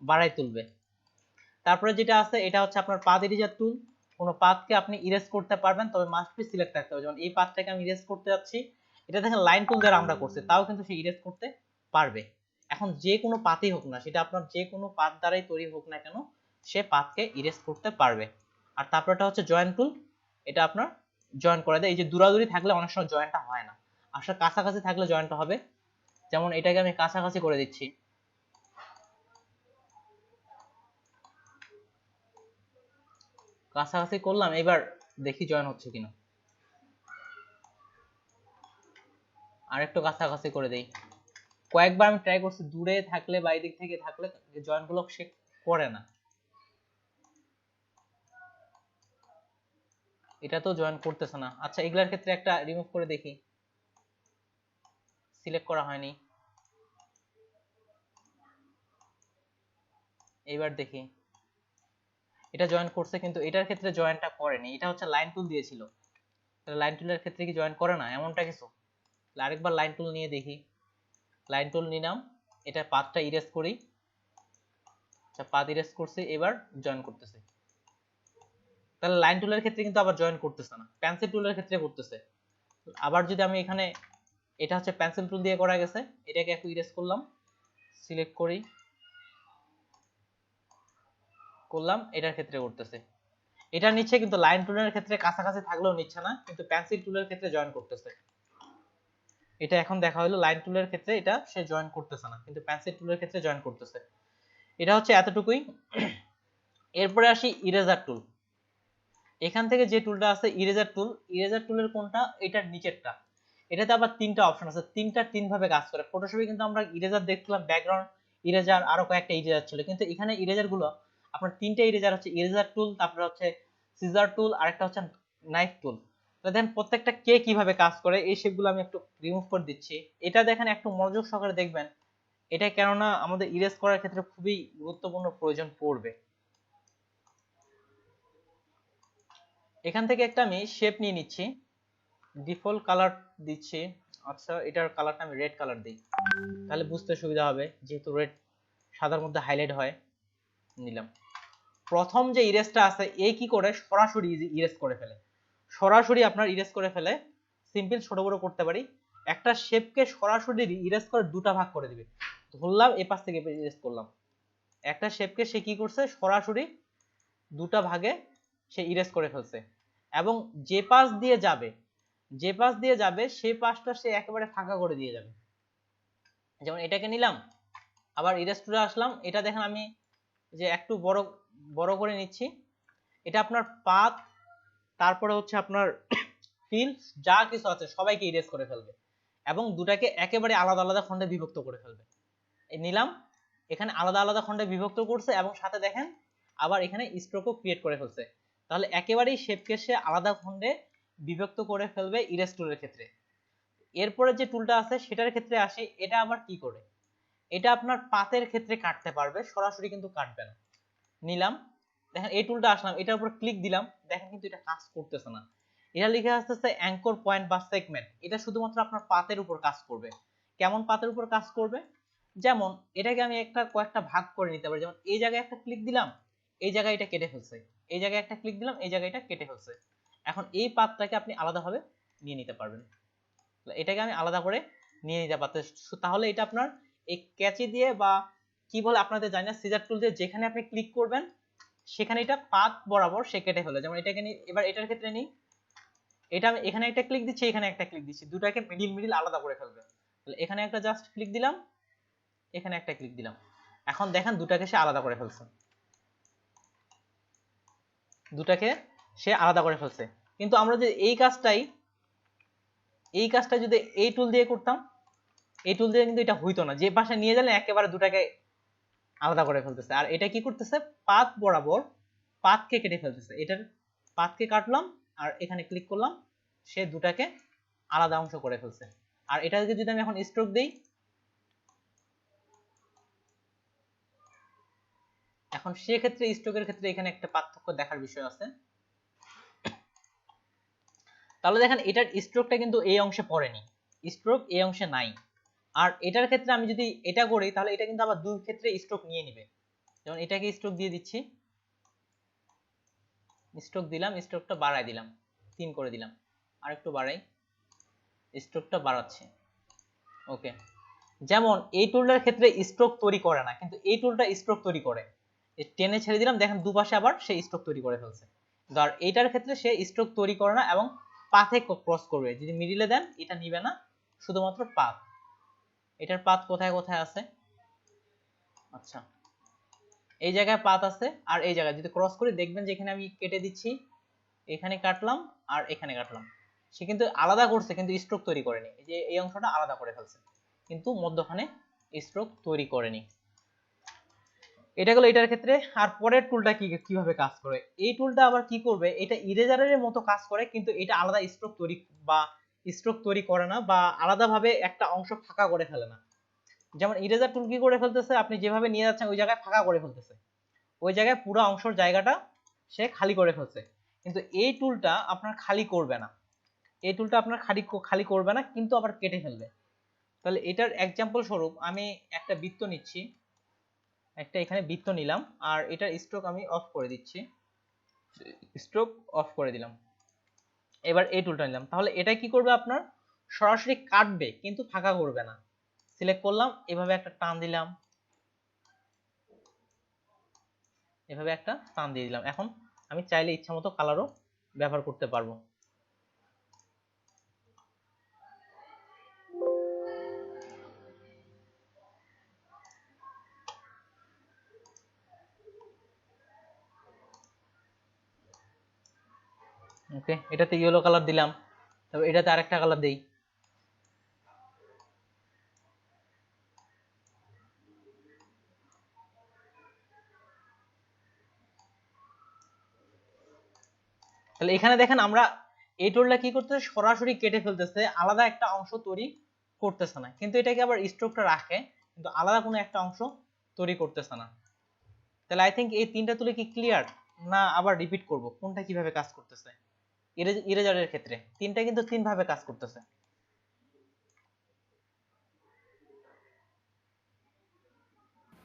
বাড়াই তুলবে। তারপরে যেটা আছে এটা হচ্ছে আপনার পাথ ইরেজার টুল, কোনো পাথকে আপনি ইরেজ করতে পারবেন, তবে মাস্ট বি সিলেক্ট থাকতে হবে। যেমন এই পাথটাকে আমি ইরেজ করতে যাচ্ছি, এটা দেখেন লাইন টুল দ্বারা আমরা করছি, তাও কিন্তু সে ইরেজ করতে পারবে। এখন যে কোনো পাথই হোক না, সেটা আপনার যে কোনো পাথ দ্বারাই তৈরি হোক না কেন, সে পাথকে ইরেজ করতে পারবে। আর তারপরটা হচ্ছে জয়েন টুল, এটা আপনার জয়েন করে দেয়, এই যে দূরাদূরি থাকলে অনেক সময় জয়েনটা হয় না, আসলে কাছাকাছি থাকলে জয়েনটা হবে। যেমন এটাকে আমি কাছাকাছি করে দিচ্ছি, কাছাকাছি করলাম, এবার দেখি জয়েন হচ্ছে কিনা, আর একটু কাছাকাছি করে দেই। কয়েকবার আমি ট্রাই করছি, দূরে থাকলে বা দিক থেকে থাকলে জয়েন গুলো সে করে না, এটা তো জয়েন করতেছে না। আচ্ছা এগুলার ক্ষেত্রে একটা রিমুভ করে দেখি, সিলেক্ট করা হয়নি, এইবার দেখি এটা জয়েন করছে, কিন্তু এটার ক্ষেত্রে জয়েনটা করেনি, এটা হচ্ছে লাইন টুল দিয়েছিল, তাহলে লাইন টুলের ক্ষেত্রে কি জয়েন করে না এমনটা কিছু। আরেকবার লাইন টুল নিয়ে দেখি, লাইন টুল নিলাম, এটা পাথটা ইরেজ করি, আচ্ছা পাথ ইরেজ করছি, এবার জয়েন করতেছে, তাহলে লাইন টুলের ক্ষেত্রে কিন্তু আবার জয়েন করতেছে না, পেন্সিল টুলের ক্ষেত্রে করতেছে। আবার যদি আমি এখানে, এটা হচ্ছে পেন্সিল টুল দিয়ে করা গেছে, এটাকে একটু ইরেজ করলাম, সিলেক্ট করি, করলাম, এটার ক্ষেত্রে করতেছে, এটা নিচ্ছে, কিন্তু লাইন টুলের ক্ষেত্রে কাছাকাছি থাকলেও নিচ্ছে না, কিন্তু পেন্সিল টুলের ক্ষেত্রে জয়েন করতেছে। এটা এখন দেখা হলো লাইন টুলের ক্ষেত্রে এটা সে জয়েন করতেছে না, কিন্তু পেন্সিল টুলের ক্ষেত্রে জয়েন করতেছে। এটা হচ্ছে এতটুকুই। এরপরে আসি ইরেজার টুল, এখান থেকে যে টুলটা আছে ইরেজার টুল, ইরেজার টুলের কোনটা, এটার নিচেরটা, এটাতে আবার তিনটা অপশন আছে, তিনটা তিন ভাবে কাজ করে। ফটোশপে কিন্তু আমরা ইরেজার দেখলাম, ব্যাকগ্রাউন্ড ইরেজার, আরো কয়েকটা ইরেজার ছিল, কিন্তু এখানে ইরেজার গুলো আপনার তিনটা ইরেজার হচ্ছে, ইরেজার টুল, তারপরে হচ্ছে সিজার টুল, আরেকটা হচ্ছে নাইফ টুল। তো দেখেন প্রত্যেকটা কে কিভাবে কাজ করে, এই শেপগুলো আমি একটু রিমুভ করে দিচ্ছি। এটা দেখেন একটু মনোযোগ সহকারে দেখবেন, এটা কেননা আমাদের ইরেজ করার ক্ষেত্রে খুবই গুরুত্বপূর্ণ প্রয়োজন পড়বে। এখান থেকে একটা আমি শেপ নিয়ে নিচ্ছি, ডিফল্ট কালার দিচ্ছি, আচ্ছা এটার কালারটা আমি রেড কালার দিই, তাহলে বুঝতে সুবিধা হবে, যেহেতু রেড সাদার মধ্যে হাইলাইট হয়। নিলাম, প্রথম যে ইরেজটা আছে এই কি করে সরাসরি ইরেজ করে ফেলে, সরাসরি আপনার ইরেজ করে ফেলে, সিম্পল ছোট বড় করতে পারি, একটা শেপকে সরাসরি ইরেজ করে দুটা ভাগ করে দিবে। ধরলাম এই পাশ থেকে ইরেজ করলাম, একটা শেপকে সে কি করছে সরাসরি দুটা ভাগে সে ইরেজ করে ফেলছে, এবং যে পাশ দিয়ে যাবে যে পাশ দিয়ে যাবে সেই পাশটা সে একেবারে ফাঁকা করে দিয়ে যাবে। যেমন এটাকে নিলাম, আবার ইরেজ টুলে আসলাম, এটা দেখেন আমি যে একটু বড় বড় করে নিচ্ছি, এটা আপনার পাথ, তারপরে হচ্ছে আপনার ফিল্ড, যা কিছু আছে সবাইকে ইরেজ করে ফেলবে এবং দুটাকে একেবারে আলাদা আলাদা খণ্ডে বিভক্ত করে ফেলবে। এই নিলাম, এখানে আলাদা আলাদা খণ্ডে বিভক্ত করছে এবং সাথে দেখেন আবার এখানে স্ট্রোকও ক্রিয়েট করে ফেলছে। তাহলে একেবারেই শেপকে সে আলাদা খণ্ডে বিভক্ত করে ফেলবে ইরেজ টুলের ক্ষেত্রে। এরপরে যে টুলটা আছে সেটার ক্ষেত্রে আসি, এটা আবার কি করে, এটা আপনার পাতের ক্ষেত্রে কাটতে পারবে, সরাসরি কিন্তু কাটবে না। নিলাম, দেখেন এই টুলটা আসলাম, এটার উপর ক্লিক দিলাম, দেখেন কিন্তু এটা কাজ করতেছে না। এটা লিখে আসতেছে অ্যাঙ্কর পয়েন্ট বা সেগমেন্ট, এটা শুধুমাত্র আপনার পাতের উপর কাজ করবে। কেমন পাতের উপর কাজ করবে, যেমন এটাকে আমি কয়েকটা ভাগ করে নিতে পারি, যেমন এই জায়গায় একটা ক্লিক দিলাম, এই জায়গায় এটা কেটে ফেলছে, এই জায়গায় একটা ক্লিক দিলাম, এই জায়গায় এটা কেটে ফেলছে। এখন এই পাতটাকে আপনি আলাদাভাবে নিয়ে নিতে পারবেন, এটাকে আমি আলাদা করে নিয়ে নিতে পারতে। তাহলে এটা আপনার এই ক্যাচি দিয়ে বা কি বলে আপনাদের জানি না, সিজার টুল দিয়ে যেখানে আপনি ক্লিক করবেন সেখানে এটা পাত বরাবর সে কেটে ফেলে। যেমন এটাকে নিই, এবার এটার ক্ষেত্রে নিই, এটা আমি এখানে একটা ক্লিক দিচ্ছি, এখানে একটা ক্লিক দিচ্ছি, দুটাকে মিডিল মিডিল আলাদা করে ফেলবে। তাহলে এখানে একটা জাস্ট ক্লিক দিলাম, এখানে একটা ক্লিক দিলাম, এখন দেখেন দুটাকে সে আলাদা করে ফেলছে, দুটাকে সে আলাদা করে ফেলছে। কিন্তু আমরা যদি এই কাজটা যদি এই টুল দিয়ে করতাম, এই টুল দিয়ে কিন্তু এটা হইতো না, যে পাশে নিয়ে গেলে একেবারে দুটাকে আলাদা করে ফেলতেছে। আর এটা কি করতেছে, পাত বরাবর পাতকে কেটে ফেলতেছে। এটার পাতকে কাটলাম আর এখানে ক্লিক করলাম, সে দুটাকে আলাদা অংশ করে ফেলছে। আর এটাকে যদি আমি এখন স্ট্রোক দেই, এখন সেক্ষেত্রে স্ট্রোকের ক্ষেত্রে এখানে একটা পার্থক্য দেখার বিষয় আছে। তাহলে দেখেন এটার স্ট্রোকটা কিন্তু এই অংশে পড়েনি, স্ট্রোক এই অংশে নাই। আর এটার ক্ষেত্রে আমি যদি এটা করি তাহলে এটা কিন্তু আবার দুই ক্ষেত্রে স্ট্রোক নিয়ে নিবে। যেমন এটাকে স্ট্রোক দিয়ে দিচ্ছি, স্ট্রোক দিলাম, স্ট্রোকটা বাড়াই দিলাম, 3 করে দিলাম, আর একটু বাড়াই, স্ট্রোকটা বাড়াচ্ছি, ওকে। যেমন এই টুলটার ক্ষেত্রে স্ট্রোক তৈরি করে না, কিন্তু এই টুলটা স্ট্রোক তৈরি করে। টেনে ছেড়ে দিলাম, দেখেন দুপাশে আবার সে স্ট্রোক তৈরি করে ফেলছে। ধর এইটার ক্ষেত্রে সে স্ট্রোক তৈরি করে না এবং পাথে ক্রস করবে, যদি মিডিলে দেন এটা নিবে না, শুধুমাত্র পাথ। এটার পাথ কোথায় কোথায় আছে, আচ্ছা এই জায়গায় পাথ আছে, আর এই জায়গায় যদি ক্রস করি দেখবেন যে এখানে আমি কেটে দিচ্ছি, এখানে কাটলাম আর এখানে কাটলাম, সে কিন্তু আলাদা করছে কিন্তু স্ট্রোক তৈরি করেনি। এই যে এই অংশটা আলাদা করে ফেলছে কিন্তু মধ্যখানে স্ট্রোক তৈরি করেনি। এটা গেল এটার ক্ষেত্রে। আর পরের টুলটা কিভাবে কাজ করে, এই টুলটা আবার কি করবে, এটা ইরেজারের মতো কাজ করে কিন্তু এটা আলাদা স্ট্রোক তৈরি বা স্ট্রোক তৈরি করে না, বা আলাদাভাবে একটা অংশ ফাঁকা করে ফেলে না। যেমন ইরেজার টুল কি করে ফেলতেছে, আপনি যেভাবে নিয়ে যাচ্ছেন ওই জায়গায় ফাঁকা করে ফেলতেছে, ওই জায়গায় পুরো অংশের জায়গাটা সে খালি করে ফেলছে। কিন্তু এই টুলটা আপনার খালি করবে না, এই টুলটা আপনার খালি করবে না কিন্তু আবার কেটে ফেলবে। তাহলে এটার এক্সাম্পল স্বরূপ আমি একটা বৃত্ত নিচ্ছি, একটা এখানে বৃত্ত নিলাম আর এটার স্ট্রোক আমি অফ করে দিচ্ছি, স্ট্রোক অফ করে দিলাম। এবার এই টুলটা নিলাম, তাহলে এটা কি করবে, আপনার সরাসরি কাটবে কিন্তু ফাঁকা করবে না। সিলেক্ট করলাম, এভাবে একটা টান দিলাম, এভাবে একটা টান দিয়ে দিলাম। এখন আমি চাইলে ইচ্ছা মতো কালারও ব্যবহার করতে পারবো। ওকে, এটাতে ইয়েলো কালার দিলাম, তারপর এটাতে আরেকটা কালার দেই, তাহলে এখানে দেখেন আমরা এই টুলটা কি করতেছে, সরাসরি কেটে ফেলতেছে, আলাদা একটা অংশ তৈরি করতেছে না। কিন্তু এটাকে আবার স্ট্রোকটা রাখে কিন্তু আলাদা কোনো একটা অংশ তৈরি করতেছে না। তাহলে আই থিঙ্ক এই তিনটা তুলে কি ক্লিয়ার, না আবার রিপিট করব কোনটা কিভাবে কাজ করতেছে। ইরেজারের ক্ষেত্রে তিনটা কিন্তু তিন ভাবে কাজ করতেছে।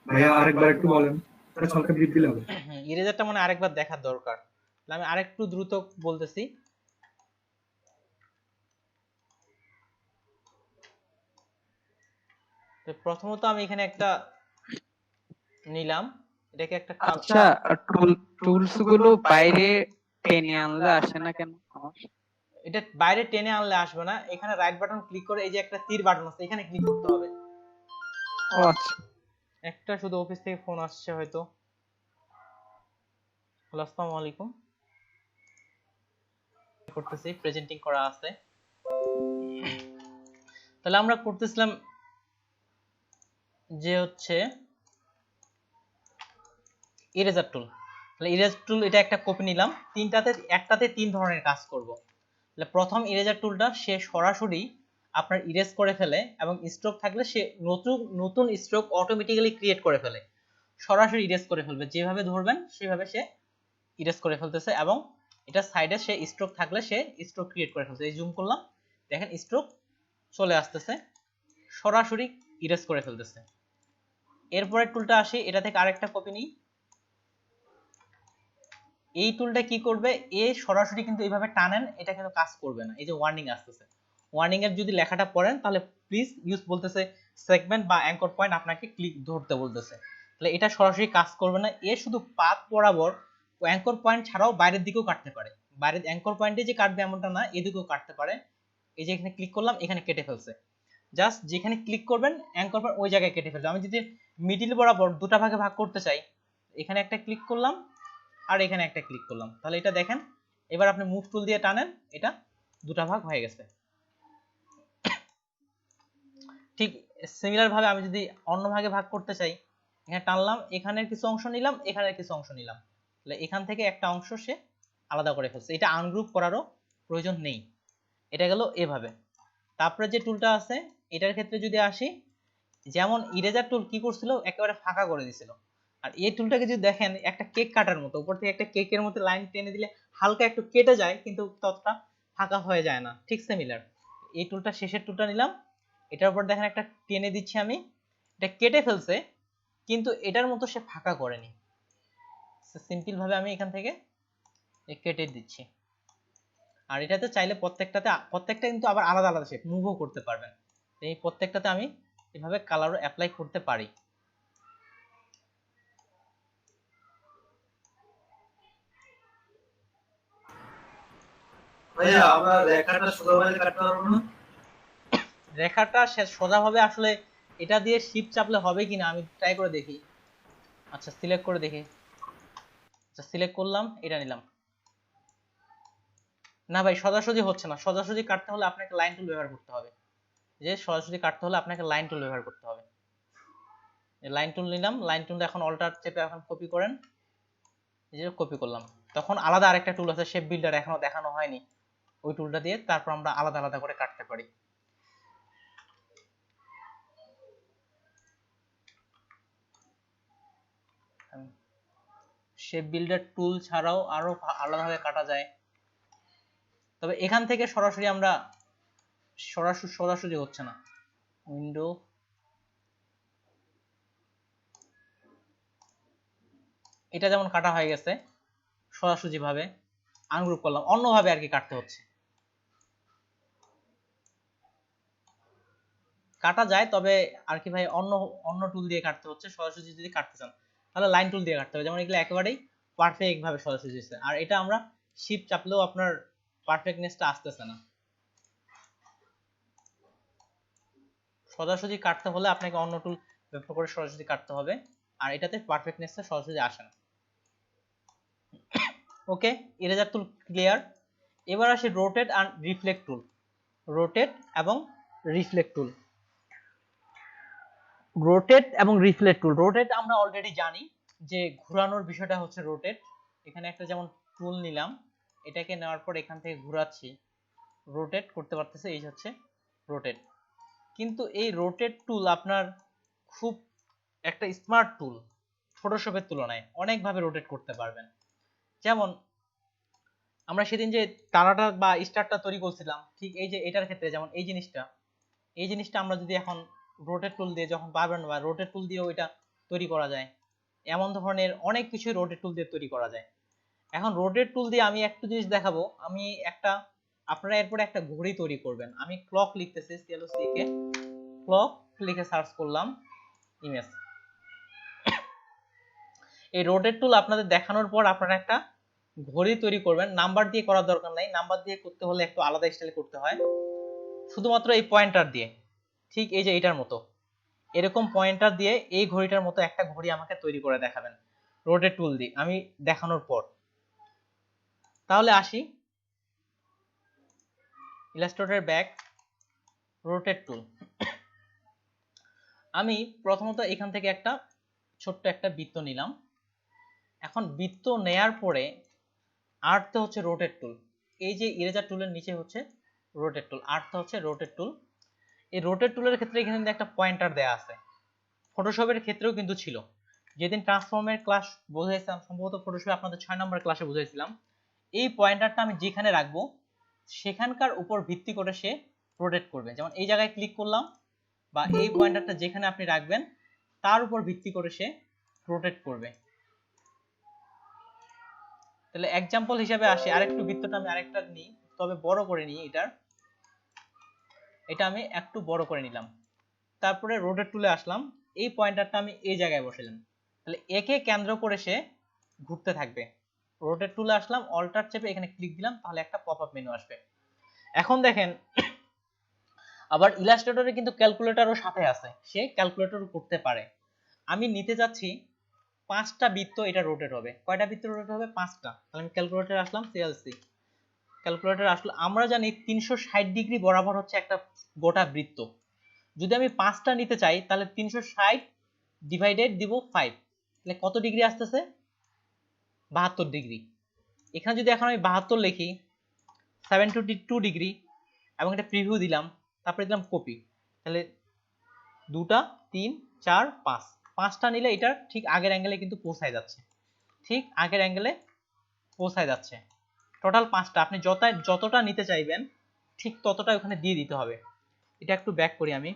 ভাইয়া আরেকবার একটু বলেন, এটা হালকা ব্রিফ দিলে হবে। ইরেজারটা মানে আরেকবার দেখার দরকার, তাহলে আমি আরেকটু দ্রুত বলতেছি। তো প্রথমত আমি এখানে একটা নিলাম, এটাকে একটা আচ্ছা, টুলস গুলো বাইরে টেনে আনলে আসে না কেন? এটা বাইরে টেনে আনলে আসবে না, এখানে রাইট বাটন ক্লিক করে এই যে একটা তীর বাটন আছে এখানে ক্লিক করতে হবে। ও আচ্ছা, একটা শুধু অফিস থেকে ফোন আসছে হয়তো। হ্যালো, আসসালামু আলাইকুম, করতেছি, প্রেজেন্টিং করা আছে। তাহলে আমরা করতেছিলাম যে হচ্ছে ইরেজার টুল। তাহলে ইরেজার টুল এটা একটা কপি নিলাম, একটাতে 3 ধরনের কাজ করব। তাহলে প্রথম ইরেজার টুলটা সে সরাসরি আপনার ইরেজ করে ফেলে এবং স্ট্রোক থাকলে সে নতুন স্ট্রোক অটোমেটিক্যালি ক্রিয়েট করে ফেলে, সরাসরি ইরেজ করে ফেলবে, যেভাবে ধরবেন সেভাবে সে ইরেজ করে ফেলতেছে। এবং এটা সাইডে সে স্ট্রোক থাকলে সে স্ট্রোক ক্রিয়েট করে ফেলছে। এই জুম করলাম, দেখেন স্ট্রোক চলে আসতেছে, সরাসরি ইরেজ করে ফেলতেছে। এরপরের টুলটা আসি, এটা থেকে আরেকটা কপি নিই। এই টুলটা কি করবে, এ সরাসরি কিন্তু এইভাবে টানেন, এটা কিন্তু কাজ করবে না। এই যে ওয়ার্নিং আসতেছে, ওয়ার্নিং এর যদি লেখাটা পড়েন তাহলে প্লিজ ইউজ বলতেছে সেগমেন্ট বা অ্যাঙ্কর পয়েন্ট আপনাকে ক্লিক ধরতে বলতেছে, তাহলে এটা সরাসরি কাজ করবে না। এ শুধু পাথ বরাবর অ্যাঙ্কর পয়েন্ট ছাড়াও বাইরের দিকেও কাটতে পারে, বাইরের অ্যাঙ্কর পয়েন্টে যে কাটবে এমনটা না, এদিকেও কাটতে পারে। এই যে এখানে ক্লিক করলাম, এখানে কেটে ফেলছে, জাস্ট যেখানে ক্লিক করবেন অ্যাঙ্কর পয়েন্ট ওই জায়গায় কেটে ফেলবে। আমি যদি মিডিল বরাবর দুটা ভাগে ভাগ করতে চাই, এখানে একটা ক্লিক করলাম আর এখানে একটা ক্লিক করলাম, তাহলে এটা দেখেন, এবার আপনি মুভ টুল দিয়ে টানেন, এটা দুটা ভাগ হয়ে গেছে। ঠিক সিমিলার ভাবে আমি যদি অন্য ভাগে ভাগ করতে চাই, এখানে টানলাম, এখানের কিছু অংশ নিলাম, এখানের কিছু অংশ নিলাম, তাহলে এখান থেকে একটা অংশ সে আলাদা করে ফেলছে। এটা আনগ্রুপ করারও প্রয়োজন নেই। এটা গেল এভাবে। তারপরে যে টুলটা আছে এটার ক্ষেত্রে যদি আসি, যেমন ইরেজার টুল কি করছিল, একেবারে ফাঁকা করে দিছিল। আর এই টুলটাকে যদি দেখেন একটা কেক কাটার মতো, উপর থেকে একটা কেকের মতো লাইন টেনে দিলে হালকা একটু কেটে যায়, কিন্তু ততটা ফাঁকা হয়ে যায় না, ঠিক সিমিলার। এই টুলটা, শেষের টুলটা নিলাম, এটার উপর দেখেন একটা টেনে দিচ্ছি আমি, এটা কেটে ফেলছে, কিন্তু এটার মতো সে ফাঁকা করেনি। সিম্পল ভাবে আমি এখান থেকে কেটে দিচ্ছি। আর এটাতে চাইলে প্রত্যেকটা কিন্তু আবার আলাদা আলাদা শেপ মুভও করতে পারবেন। এই প্রত্যেকটাতে আমি এভাবে কালারও অ্যাপ্লাই করতে পারি। ভাইয়া আমরা রেখাটা সোজাভাবে কাটতে পারবো না? রেখাটা সোজাভাবে আসলে এটা দিয়ে শিফট চাপলে হবে কিনা আমি ট্রাই করে দেখি। আচ্ছা, সিলেক্ট করে দেখি। আচ্ছা, সিলেক্ট করলাম, এটা নিলাম। না ভাই, সোজাসুজি হচ্ছে না। সোজাসুজি কাটতে হলে আপনাকে লাইন টুল ব্যবহার করতে হবে। যে সোজাসুজি কাটতে হলে আপনাকে লাইন টুল ব্যবহার করতে হবে। লাইন টুল নিলাম, লাইন টুল এখন অল্টার চেপে এখন কপি করেন, এই যে কপি করলাম। তখন আলাদা আরেকটা টুল আছে শেপ বিল্ডার, এখনো দেখানো হয়নি, ওই টুলটা দিয়ে তারপর আমরা আলাদা আলাদা করে কাটতে পারি। শেপ বিল্ডার টুল ছাড়াও আরো আলাদাভাবে কাটা যায়, তবে এখান থেকে সরাসরি আমরা সোজাসুজি হচ্ছে না। উইন্ডো, এটা যেমন কাটা হয়ে গেছে সোজাসুজি ভাবে, আনগ্রুপ করলাম, অন্যভাবে আর কি কাটতে হচ্ছে। কাটা যায়, তবে আর কি ভাই অন্য অন্য টুল দিয়ে কাটতে হচ্ছে। সোজাসুজি যদি কাটতে চান তাহলে লাইন টুল দিয়ে কাটতে হবে, যেমন এগুলো একেবারেই পারফেক্ট ভাবে সোজাসুজি হচ্ছে। আর এটা আমরা শিফট চাপলেও আপনার পারফেক্টনেসটা আসতেছে না। সোজাসুজি কাটতে হলে আপনাকে অন্য টুল ব্যবহার করে সোজাসুজি কাটতে হবে, আর এটাতে পারফেক্টনেসটা সোজাসুজি আসে না। ওকে, ইরেজার টুল ক্লিয়ার। এবার আসি রোটেট আর রিফ্লেক্ট টুল। রোটেট এবং রিফ্লেক্ট টুল। রোটেট এবং রিফ্লেক্ট টুল। রোটেট আমরা অলরেডি জানি যে ঘোরানোর বিষয়টা হচ্ছে রোটেট। এখানে একটা যেমন টুল নিলাম, এটাকে নেওয়ার পর এখান থেকে ঘোরাচ্ছি, রোটেট করতে পারতেছে, এই হচ্ছে রোটেট। কিন্তু এই রোটেট টুল আপনার খুব একটা স্মার্ট টুল, ফটোশপের তুলনায় অনেকভাবে রোটেট করতে পারবেন। যেমন আমরা সেদিন যে তারাটা বা স্টারটা তৈরি করছিলাম, ঠিক এই যে এটার ক্ষেত্রে যেমন এই জিনিসটা আমরা যদি এখন রোটেট টুল দিয়ে যখন পারবেন, বা রোটেট টুল দিয়েও এটা তৈরি করা যায়, এমন ধরনের অনেক কিছু রোটেট টুল দিয়ে তৈরি করা যায়। এখন রোটেট টুল দিয়ে আমি একটা জিনিস দেখাবো, আমি একটা, আপনারা এরপরে একটা ঘড়ি তৈরি করবেন। আমি ক্লক লিখতেছি, CLOC কে ক্লক লিখে সার্চ করলাম ইমেজ। এই রোটেট টুল আপনাদের দেখানোর পর আপনারা একটা ঘড়ি তৈরি করবেন, নাম্বার দিয়ে করার দরকার নাই, নাম্বার দিয়ে করতে হলে একটু আলাদা স্টাইলে করতে হয়, শুধুমাত্র এই পয়েন্টার দিয়ে, ঠিক এই যে এটার মতো এরকম পয়েন্টার দিয়ে এই ঘড়িটার মতো একটা ঘড়ি আমাকে তৈরি করে দেখাবেন রোটেট টুল দিয়ে আমি দেখানোর পর। তাহলে আসি ইলাস্ট্রেটর ব্যাক, রোটেট টুল। আমি প্রথমত এখান থেকে একটা ছোট্ট একটা বৃত্ত নিলাম। এখন বৃত্ত নেয়ার পরে আর্টটা হচ্ছে রোটেট টুল, এই যে ইরেজার টুলের নিচে হচ্ছে রোটেট টুল, আর্টটা হচ্ছে রোটেট টুল। এই রোটেট টুলের ক্ষেত্রে এখানে একটা পয়েন্টার দেয়া আছে, ফটোশপের ক্ষেত্রেও কিন্তু ছিল। যেদিন ট্রান্সফর্মের ক্লাস বুঝাইছিলাম, সম্ভবত ফটোশপে আপনাদের 6 নম্বর ক্লাসে বুঝাইছিলাম, এই পয়েন্টারটা আমি যেখানে রাখবো সেখানকার উপর ভিত্তি করে সে রোটেট করবে। যেমন এই জায়গায় ক্লিক করলাম, বা এই পয়েন্টারটা যেখানে আপনি রাখবেন তার উপর ভিত্তি করে সে রোটেট করবে। তাহলে এক্সাম্পল হিসেবে আসি, আরেকটু বৃত্তটা আমি আরেকটা নিই, তবে বড় করে নিই, এটা আমি একটু বড় করে নিলাম। তারপরে রোটেট টুলে আসলাম, এই পয়েন্টারটা আমি এই জায়গায় বসালাম, তাহলে একে কেন্দ্র করে সে ঘুরতে থাকবে। রোটেট টুলে আসলাম, অল্টার চেপে এখানে ক্লিক দিলাম, তাহলে একটা পপআপ মেনু আসবে। এখন দেখেন আবার ইলাস্ট্রেটরে কিন্তু ক্যালকুলেটরও সাথে আছে, সে ক্যালকুলেটর করতে পারে। আমি নিতে যাচ্ছি 5টা বৃত্ত, এটা রোটেট হবে। কয়টা বৃত্ত রোটেট হবে? 5টা। তাহলে আমি ক্যালকুলেটরে আসলাম, সিএলসি ক্যালকুলেটর আসলো। আমরা জানি 360 ডিগ্রি বরাবর হচ্ছে একটা গোটা বৃত্ত। যদি আমি 5টা নিতে চাই তাহলে 360 ডিভাইডেড দিব 5, তাহলে কত ডিগ্রি আসতেছে? 72 ডিগ্রি। এখানে যদি এখন আমি 72 লিখি, 72 ডিগ্রি, এবং এটা প্রিভিউ দিলাম, তারপরে দিলাম কপি, তাহলে 2টা 3 4 5, 5টা নিলে এটা ঠিক আগের অ্যাঙ্গেলে কিন্তু পৌঁছায় যাচ্ছে, ঠিক আগের অ্যাঙ্গেলে পৌঁছায় যাচ্ছে। টোটাল 5টা, আপনি যতটা নিতে চাইবেন ঠিক ততটা ওখানে দিয়ে দিতে হবে। এটা একটু ব্যাক করি, আমি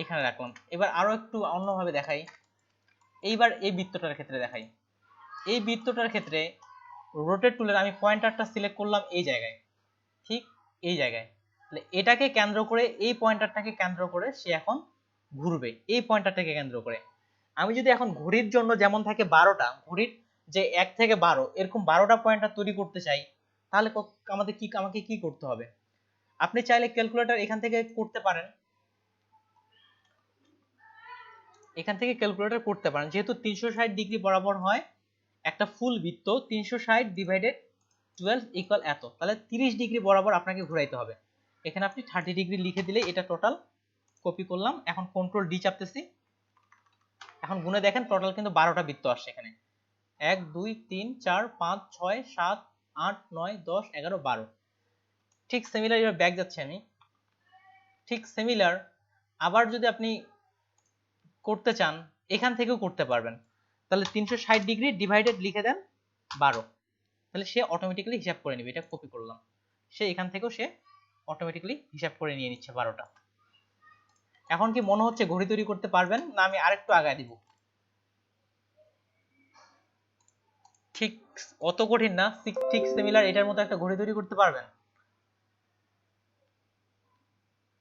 এখানে রাখলাম। এবার আরো একটু অন্যভাবে দেখাই, এইবার এই বৃত্তটার ক্ষেত্রে দেখাই। এই বৃত্তটার ক্ষেত্রে রোটেট টুলের আমি পয়েন্টারটা সিলেক্ট করলাম এই জায়গায়, ঠিক এই জায়গায়। তাহলে এটাকে কেন্দ্র করে, এই পয়েন্টারটাকে কেন্দ্র করে সে এখন ঘুরবে, এই পয়েন্টারটাকে কেন্দ্র করে। আমি যদি এখন ঘড়ির জন্য যেমন থাকে 12টা, ঘড়ির যে 1 থেকে 12 এরকম 12টা পয়েন্টার তৈরি করতে চাই, তাহলে আমাকে কি করতে হবে? আপনি চাইলে ক্যালকুলেটর এখান থেকে করতে পারেন, এখান থেকে ক্যালকুলেটর করতে পারেন। যেহেতু 360 ডিগ্রি বরাবর হয় একটা ফুল বৃত্ত, 360 ডিভাইডেড 12 ইকুয়াল এত, তাহলে 30 ডিগ্রি বরাবর আপনাকে ঘুরাইতে হবে। এখানে আপনি 30 ডিগ্রি লিখে দিলে এটা টোটাল কপি করলাম। এখন কন্ট্রোল ডি চাপতেছি, এখন গুনে দেখেন টোটাল কিন্তু 12টা বৃত্ত আসছে এখানে। 1 2 3 4 5 6 7 8 9 10 11 12। ঠিক সিমিলার, এবার ব্যাক যাচ্ছে আমি, ঠিক সিমিলার আবার যদি আপনি করতে চান এখান থেকেও করতে পারবেন। তাহলে 360 ডিগ্রি ডিভাইডেড লিখে দেন 12, তাহলে সে অটোমেটিক্যালি হিসাব করে নেবে। এটা কপি করলাম, সে এখান থেকেও সে অটোমেটিক্যালি হিসাব করে নিয়ে নিচ্ছে 12টা। এখন কি মনে হচ্ছে ঘড়ি তৈরি করতে পারবেন? না আমি আরেকটু আগায় দিব? ঠিক অত কঠিন না, ঠিক সিমিলার এটার মতো একটা ঘড়ি তৈরি করতে পারবেন?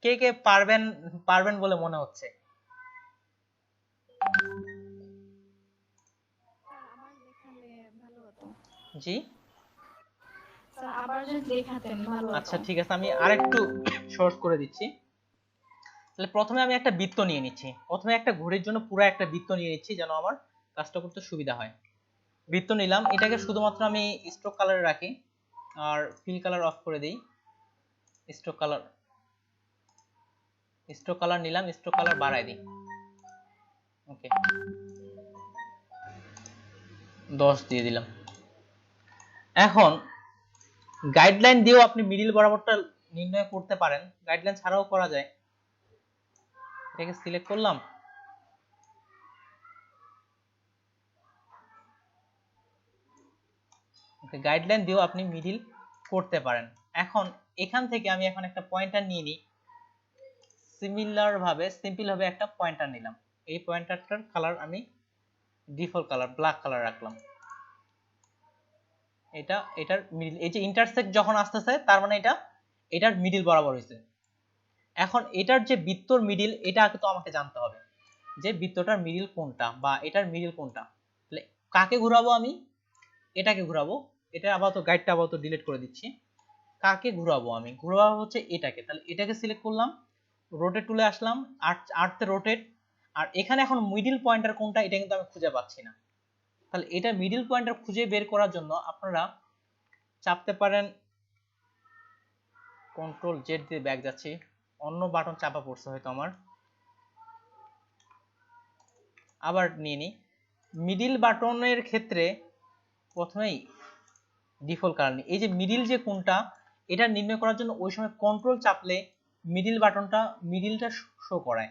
কে কে পারবেন পারবেন বলে মনে হচ্ছে? আবার দেখালে ভালো হতো। জি স্যার আবার যদি দেখাতেন ভালো হতো। আচ্ছা ঠিক আছে, আমি আরেকটু সহজ করে দিচ্ছি। তাহলে প্রথমে আমি একটা বৃত্ত নিয়ে নিচ্ছি, প্রথমে একটা ঘড়ির জন্য পুরো একটা বৃত্ত নিয়ে নিচ্ছি যেন আমার কাজটা করতে সুবিধা হয়। বৃত্ত নিলাম, এটাকে শুধুমাত্র আমি স্ট্রোক কালারে রাখি আর ফিল কালার অফ করে দিই। স্ট্রোক কালার নিলাম, স্ট্রোক কালার বাড়াই দিই, ওকে 10 দিয়ে দিলাম। এখন গাইডলাইন দিয়েও আপনি মিডিল বরাবরটা নির্ণয় করতে পারেন, গাইডলাইন ছাড়াও করা যায়। এটাকে সিলেক্ট করলাম, ওকে গাইডলাইন দিয়েও আপনি মিডিল করতে পারেন। এখন এখান থেকে আমি এখন একটা পয়েন্টার নিয়ে নিই, সিমিলার ভাবে সিম্পল ভাবে একটা পয়েন্টার নিলাম। এই পয়েন্টারটার কালার আমি ডিফল্ট কালার ব্ল্যাক কালার রাখলাম। এটার মিডল, এই যে ইন্টারসেক্ট যখন আসতেছে তার মানে এটার মিডল বরাবর হয়েছে। এখন এটার যে বৃত্তর মিডল, এটা তো আমাকে জানতে হবে যে বৃত্তটার মিডল কোনটা বা এটার মিডল কোনটা। তাহলে কাকে ঘোরাবো আমি? এটাকে ঘোরাবো, এটা আপাতত গাইডটা আপাতত ডিলিট করে দিচ্ছি। কাকে ঘোরাবো? আমি ঘোরাবো হচ্ছে এটাকে, তাহলে এটাকে সিলেক্ট করলাম, রোটেট টুলে আসলাম, আর্থে রোটেট। আর এখানে এখন মিডল পয়েন্টার কোনটা এটা কিন্তু আমি খুঁজে পাচ্ছি না। তাহলে এটা মিডল পয়েন্টার খুঁজে বের করার জন্য আপনারা চাপতে পারেন, কন্ট্রোল জেড দিয়ে ব্যাক যাচ্ছি, অন্য বাটন চাপা পড়ছে হয়তো আমার, আবার নিয়ে নিই। মিডল বাটনের ক্ষেত্রে প্রথমেই ডিফল্ট কালার নিই। এই যে মিডল যে কোনটা এটা নির্ণয় করার জন্য ওই সময় কন্ট্রোল চাপলে মিডল বাটনটা মিডলটা শো করায়।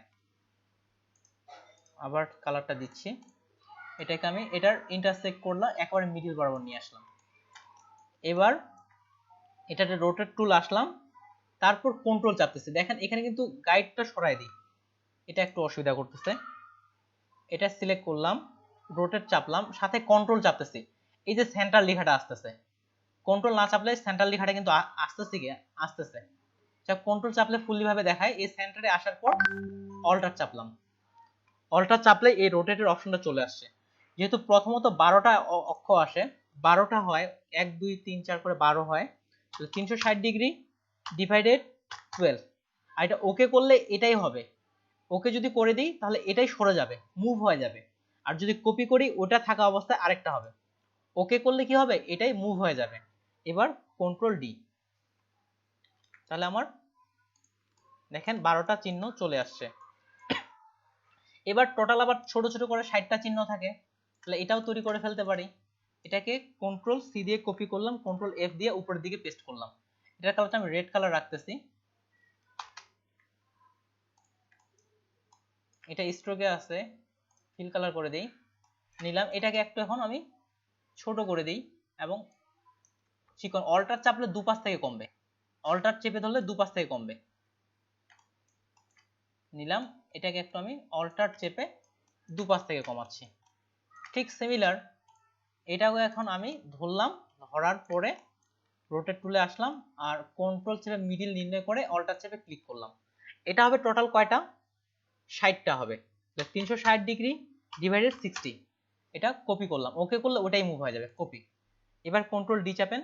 আবার কালারটা দিচ্ছি, এটাকে আমি এটার ইন্টারসেক্ট করলাম, একেবারে মিডল বরাবর নিয়ে আসলাম। এবার এটাতে রোটেট টুল আসলাম, তারপর কন্ট্রোল চাপতেছি। দেখেন এখানে কিন্তু গাইডটা সরাই দিই, এটা একটু অসুবিধা করতেছে। এটা সিলেক্ট করলাম, রোটেট চাপলাম, সাথে কন্ট্রোল চাপতেছি। এই যে সেন্টার লেখাটা আসতেছে, কন্ট্রোল না চাপলে সেন্টার লেখাটা কিন্তু আসতেছে কি আসতেছে। কন্ট্রোল চাপলে ফুললি ভাবে দেখায়। এই সেন্টারে আসার পর অল্টার চাপলাম, অল্টার চাপলে এই রোটেটের অপশনটা চলে আসছে। যেহেতু প্রথমত 12টা অক্ষ আসে, 12টা হয়, 1 2 3 4 করে 12 হয়, তাহলে 360 ডিগ্রি ডিভাইডেড 12। আর এটা ওকে করলে এটাই হবে। ওকে যদি করে দিই তাহলে এটাই সরে যাবে, মুভ হয়ে যাবে। আর যদি কপি করি ওটা থাকা অবস্থায় আরেকটা হবে। ওকে করলে কি হবে? এটাই মুভ হয়ে যাবে। এবার কন্ট্রোল ডি, তাহলে আমার দেখেন 12টা চিহ্ন চলে আসছে। এবার টোটাল আবার ছোট ছোট করে 60টা চিহ্ন থাকে, তাহলে এটাও তৈরি করে ফেলতে পারি। এটাকে কন্ট্রোল সি দিয়ে কপি করলাম, কন্ট্রোল এফ দিয়ে উপরের দিকে পেস্ট করলাম। এটার কালারটা আমি রেড কালার রাখতেছি। এটা স্ট্রোকে আছে, ফিল কালার করে দেই, নিলাম। এটাকে একটু এখন আমি ছোট করে দেই এবং চিকন। অল্টার চাপলে দুপাশ থেকে কমবে, অল্টার চেপে ধরলে দুপাশ থেকে কমবে। নিলাম, এটাকে একটু আমি অল্টার চেপে দুপাশ থেকে কমাচ্ছি। ঠিক সিমিলার এটাও এখন আমি ধরলাম, ধরার পরে রোটেট টুলে আসলাম আর কন্ট্রোল চেপে মিডল নির্ণয় করে অল্টার চেপে ক্লিক করলাম। এটা হবে টোটাল কয়টা? 60টা হবে। 360 ডিগ্রি ডিভাইডেড 60, এটা কপি করলাম, ওকে করলে ওটাই মুভ হয়ে যাবে, কপি। এবার কন্ট্রোল ডি চাপেন,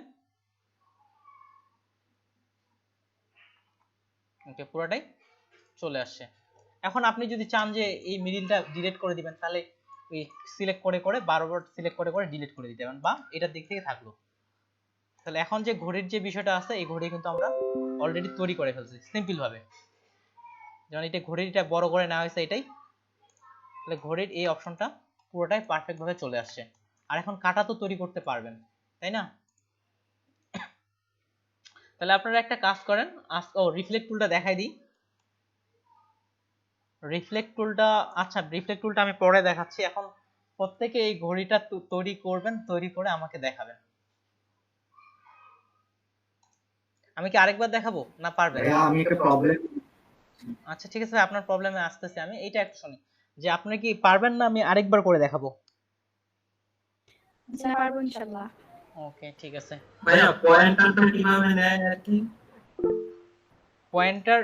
ওকে পুরোটাই চলে আসছে। এখন আপনি যদি চান যে এই মিডিলটা ডিলিট করে দিবেন, তাহলে এই সিলেক্ট করে করে বারবার সিলেক্ট করে করে ডিলিট করে দিতে পারেন, বা এটার দিক থেকে থাকলো। তাহলে এখন যে ঘড়ির যে বিষয়টা আছে, এই ঘড়ি কিন্তু আমরা অলরেডি তৈরি করে ফেলছি সিম্পল ভাবে। যেমন এটা ঘড়িটা বড় করে নেওয়া হয়েছে এটাই, তাহলে ঘড়ির এই অপশনটা পুরোটাই পারফেক্ট ভাবে চলে আসছে। আর এখন কাটা তো তৈরি করতে পারবেন, তাই না? তাহলে আপনারা একটা কাজ করেন, রিফ্লেক্ট টুলটা দেখাই দিই। রিফ্লেক্ট টুলটা, আচ্ছা রিফ্লেক্ট টুলটা আমি পরে দেখাচ্ছি। এখন প্রত্যেকে এই ঘড়িটা তৈরি করবেন, তৈরি করে আমাকে দেখাবেন। আমি কি আরেকবার দেখাবো না পারবেন? ভাইয়া আমি একটা প্রবলেম। আচ্ছা ঠিক আছে, আপনার প্রবলেমে আসতেছি আমি। এইটা একটু শুনি যে আপনি কি পারবেন না আমি আরেকবার করে দেখাবো? আচ্ছা পারবো ইনশাআল্লাহ। ওকে ঠিক আছে। ভাইয়া পয়েন্টারটা কিভাবে নেয় আর কি? পয়েন্টার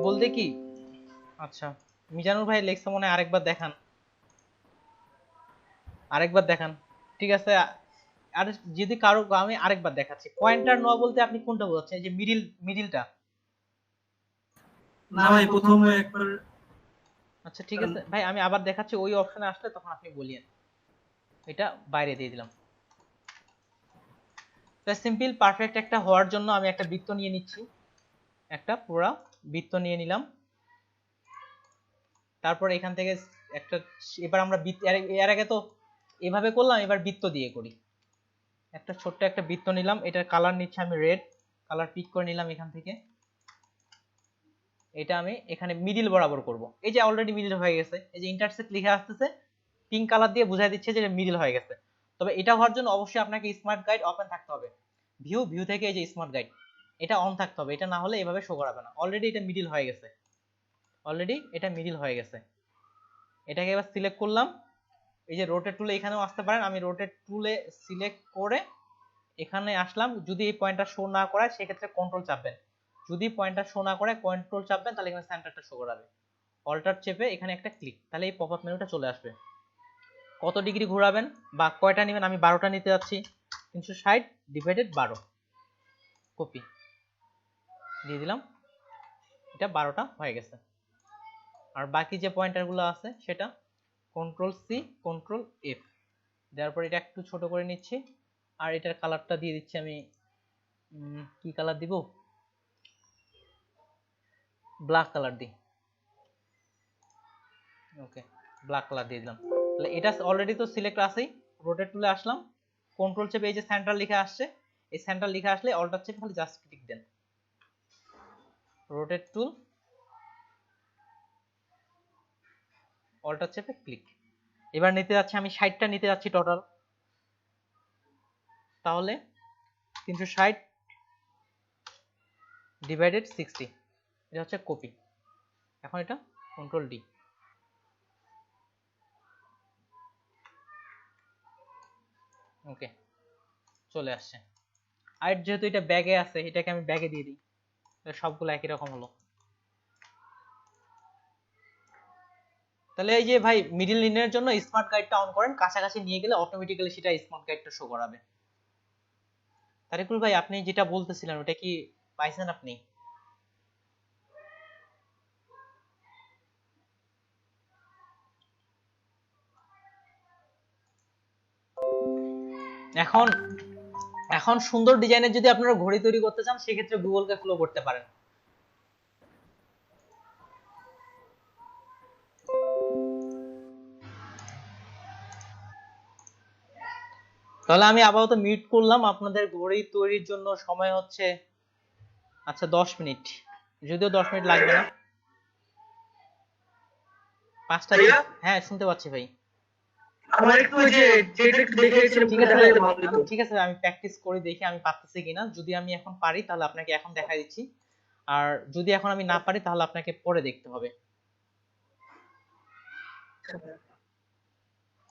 বলতে কি, আচ্ছা মিজানুর ভাই লেখছে মনে হয়, আরেকবার দেখান, আরেকবার দেখান। ঠিক আছে, আর যদি কারো, আমি আরেকবার দেখাচ্ছি। পয়েন্টার নেওয়া বলতে আপনি কোনটা বোঝাচ্ছেন? এই যে মিডিলটা? না ভাই প্রথমে একবার। আচ্ছা ঠিক আছে ভাই, আমি আবার দেখাচ্ছি, ওই অপশনে আসলে তখন আপনি বলিয়েন। এটা বাইরে দিয়ে দিলাম। সিম্পল পারফেক্ট একটা হওয়ার জন্য আমি একটা বৃত্ত নিয়ে নিচ্ছি, একটা পুরো বৃত্ত নিয়ে নিলাম। তারপর এখান থেকে একটা, এবার আমরা এর আগে তো এভাবে করলাম, এবার বৃত্ত দিয়ে করি। একটা ছোট্ট একটা বৃত্ত নিলাম, এটার কালার নিচ্ছি আমি রেড কালার, পিক করে নিলাম এখান থেকে। এটা আমি এখানে মিডিল বরাবর করব। এই যে অলরেডি মিডিল হয়ে গেছে, এই যে ইন্টারসেক্ট লিখে আসতেছে, পিঙ্ক কালার দিয়ে বোঝাই দিচ্ছে যে মিডিল হয়ে গেছে। তবে এটা হওয়ার জন্য অবশ্যই আপনাকে স্মার্ট গাইড ওপেন থাকতে হবে। ভিউ থেকে এই যে স্মার্ট গাইড, এটা অন থাকতে হবে, এটা না হলে এভাবে শো করাবে না। অলরেডি এটা মিডিল হয়ে গেছে, অলরেডি এটা মিডিল হয়ে গেছে। এটাকে এবার সিলেক্ট করলাম, এই যে রোটেট টুলে এখানেও আসতে পারেন, আমি রোটেট টুলে সিলেক্ট করে এখানে আসলাম। যদি এই পয়েন্টটা শো না করায় সেক্ষেত্রে কন্ট্রোল চাপবেন, যদি পয়েন্টটা শো না করে কন্ট্রোল চাপবেন, তাহলে এখানে সেন্টারটা শো করাবে। অল্টার চেপে এখানে একটা ক্লিক, তাহলে এই পপআপ মেনুটা চলে আসবে। কত ডিগ্রি ঘোরাবেন বা কয়টা নেবেন, আমি 12টা নিতে যাচ্ছি। 360 ডিভাইডেড 12 কপি দিয়ে দিলাম, এটা 12টা হয়ে গেছে। আর বাকি যে পয়েন্টারগুলো আছে সেটা কন্ট্রোল সি কন্ট্রোল এফ দেওয়ার পর এটা একটু ছোট করে নিচ্ছি। আর এটার কালারটা দিয়ে দিচ্ছি আমি, কি কালার দিব, ব্ল্যাক কালার দিই। ওকে, ব্ল্যাক কালার দিয়ে দিলাম। তাহলে এটা অলরেডি তো সিলেক্ট আছেই, রোটেট টুলে আসলাম, কন্ট্রোল চেপে এই যে সেন্টার লিখে আসছে, এই সেন্টার লিখে আসলে অল্টার চেপে খালি জাস্ট ক্লিক দেন, রোটেট টুল, অল্টার চেপে ক্লিক। এবার নিতে যাচ্ছি আমি 60টা নিতে যাচ্ছি টোটাল, তাহলে 360 ডিভাইডেড 60 এটা হচ্ছে কপি। এখন এটা কন্ট্রোল ডি, ওকে চলে আসছে। আর যেহেতু এটা ব্যাগে আছে, এটাকে আমি ব্যাগে দিয়ে দিই, সবগুলো একই রকম হলো। তাহলে এই যে ভাই মিডল লাইনের জন্য স্মার্ট গাইডটা অন করেন, কাছাকাছি নিয়ে গেলে অটোমেটিক্যালি সেটা স্মার্ট গাইডটা শো করাবে। তারিকুল ভাই আপনি যেটা বলতেছিলেন ওটা কি পাইছেন আপনি? এখন এখন সুন্দর ডিজাইনের যদি আপনারা ঘড়ি তৈরি করতে চান সেক্ষেত্রে গুগলকে ফলো করতে পারেন। তাহলে আমি আপাতত মিউট করলাম। আপনাদের ঘড়ি তৈরির জন্য সময় হচ্ছে আচ্ছা 10 মিনিট, যদিও 10 মিনিট লাগবে না, 5টা। হ্যাঁ শুনতে পাচ্ছি ভাই। আমার একটু ওই যে যেটা একটু দেখিয়েছিলাম ঠিক আছে দেখালে ভালো হতো। ঠিক আছে, আমি প্র্যাকটিস করে দেখি আমি পারতেছি কিনা। যদি আমি এখন পারি তাহলে আপনাকে এখন দেখাই দিচ্ছি, আর যদি এখন আমি না পারি তাহলে আপনাকে পরে দেখতে হবে।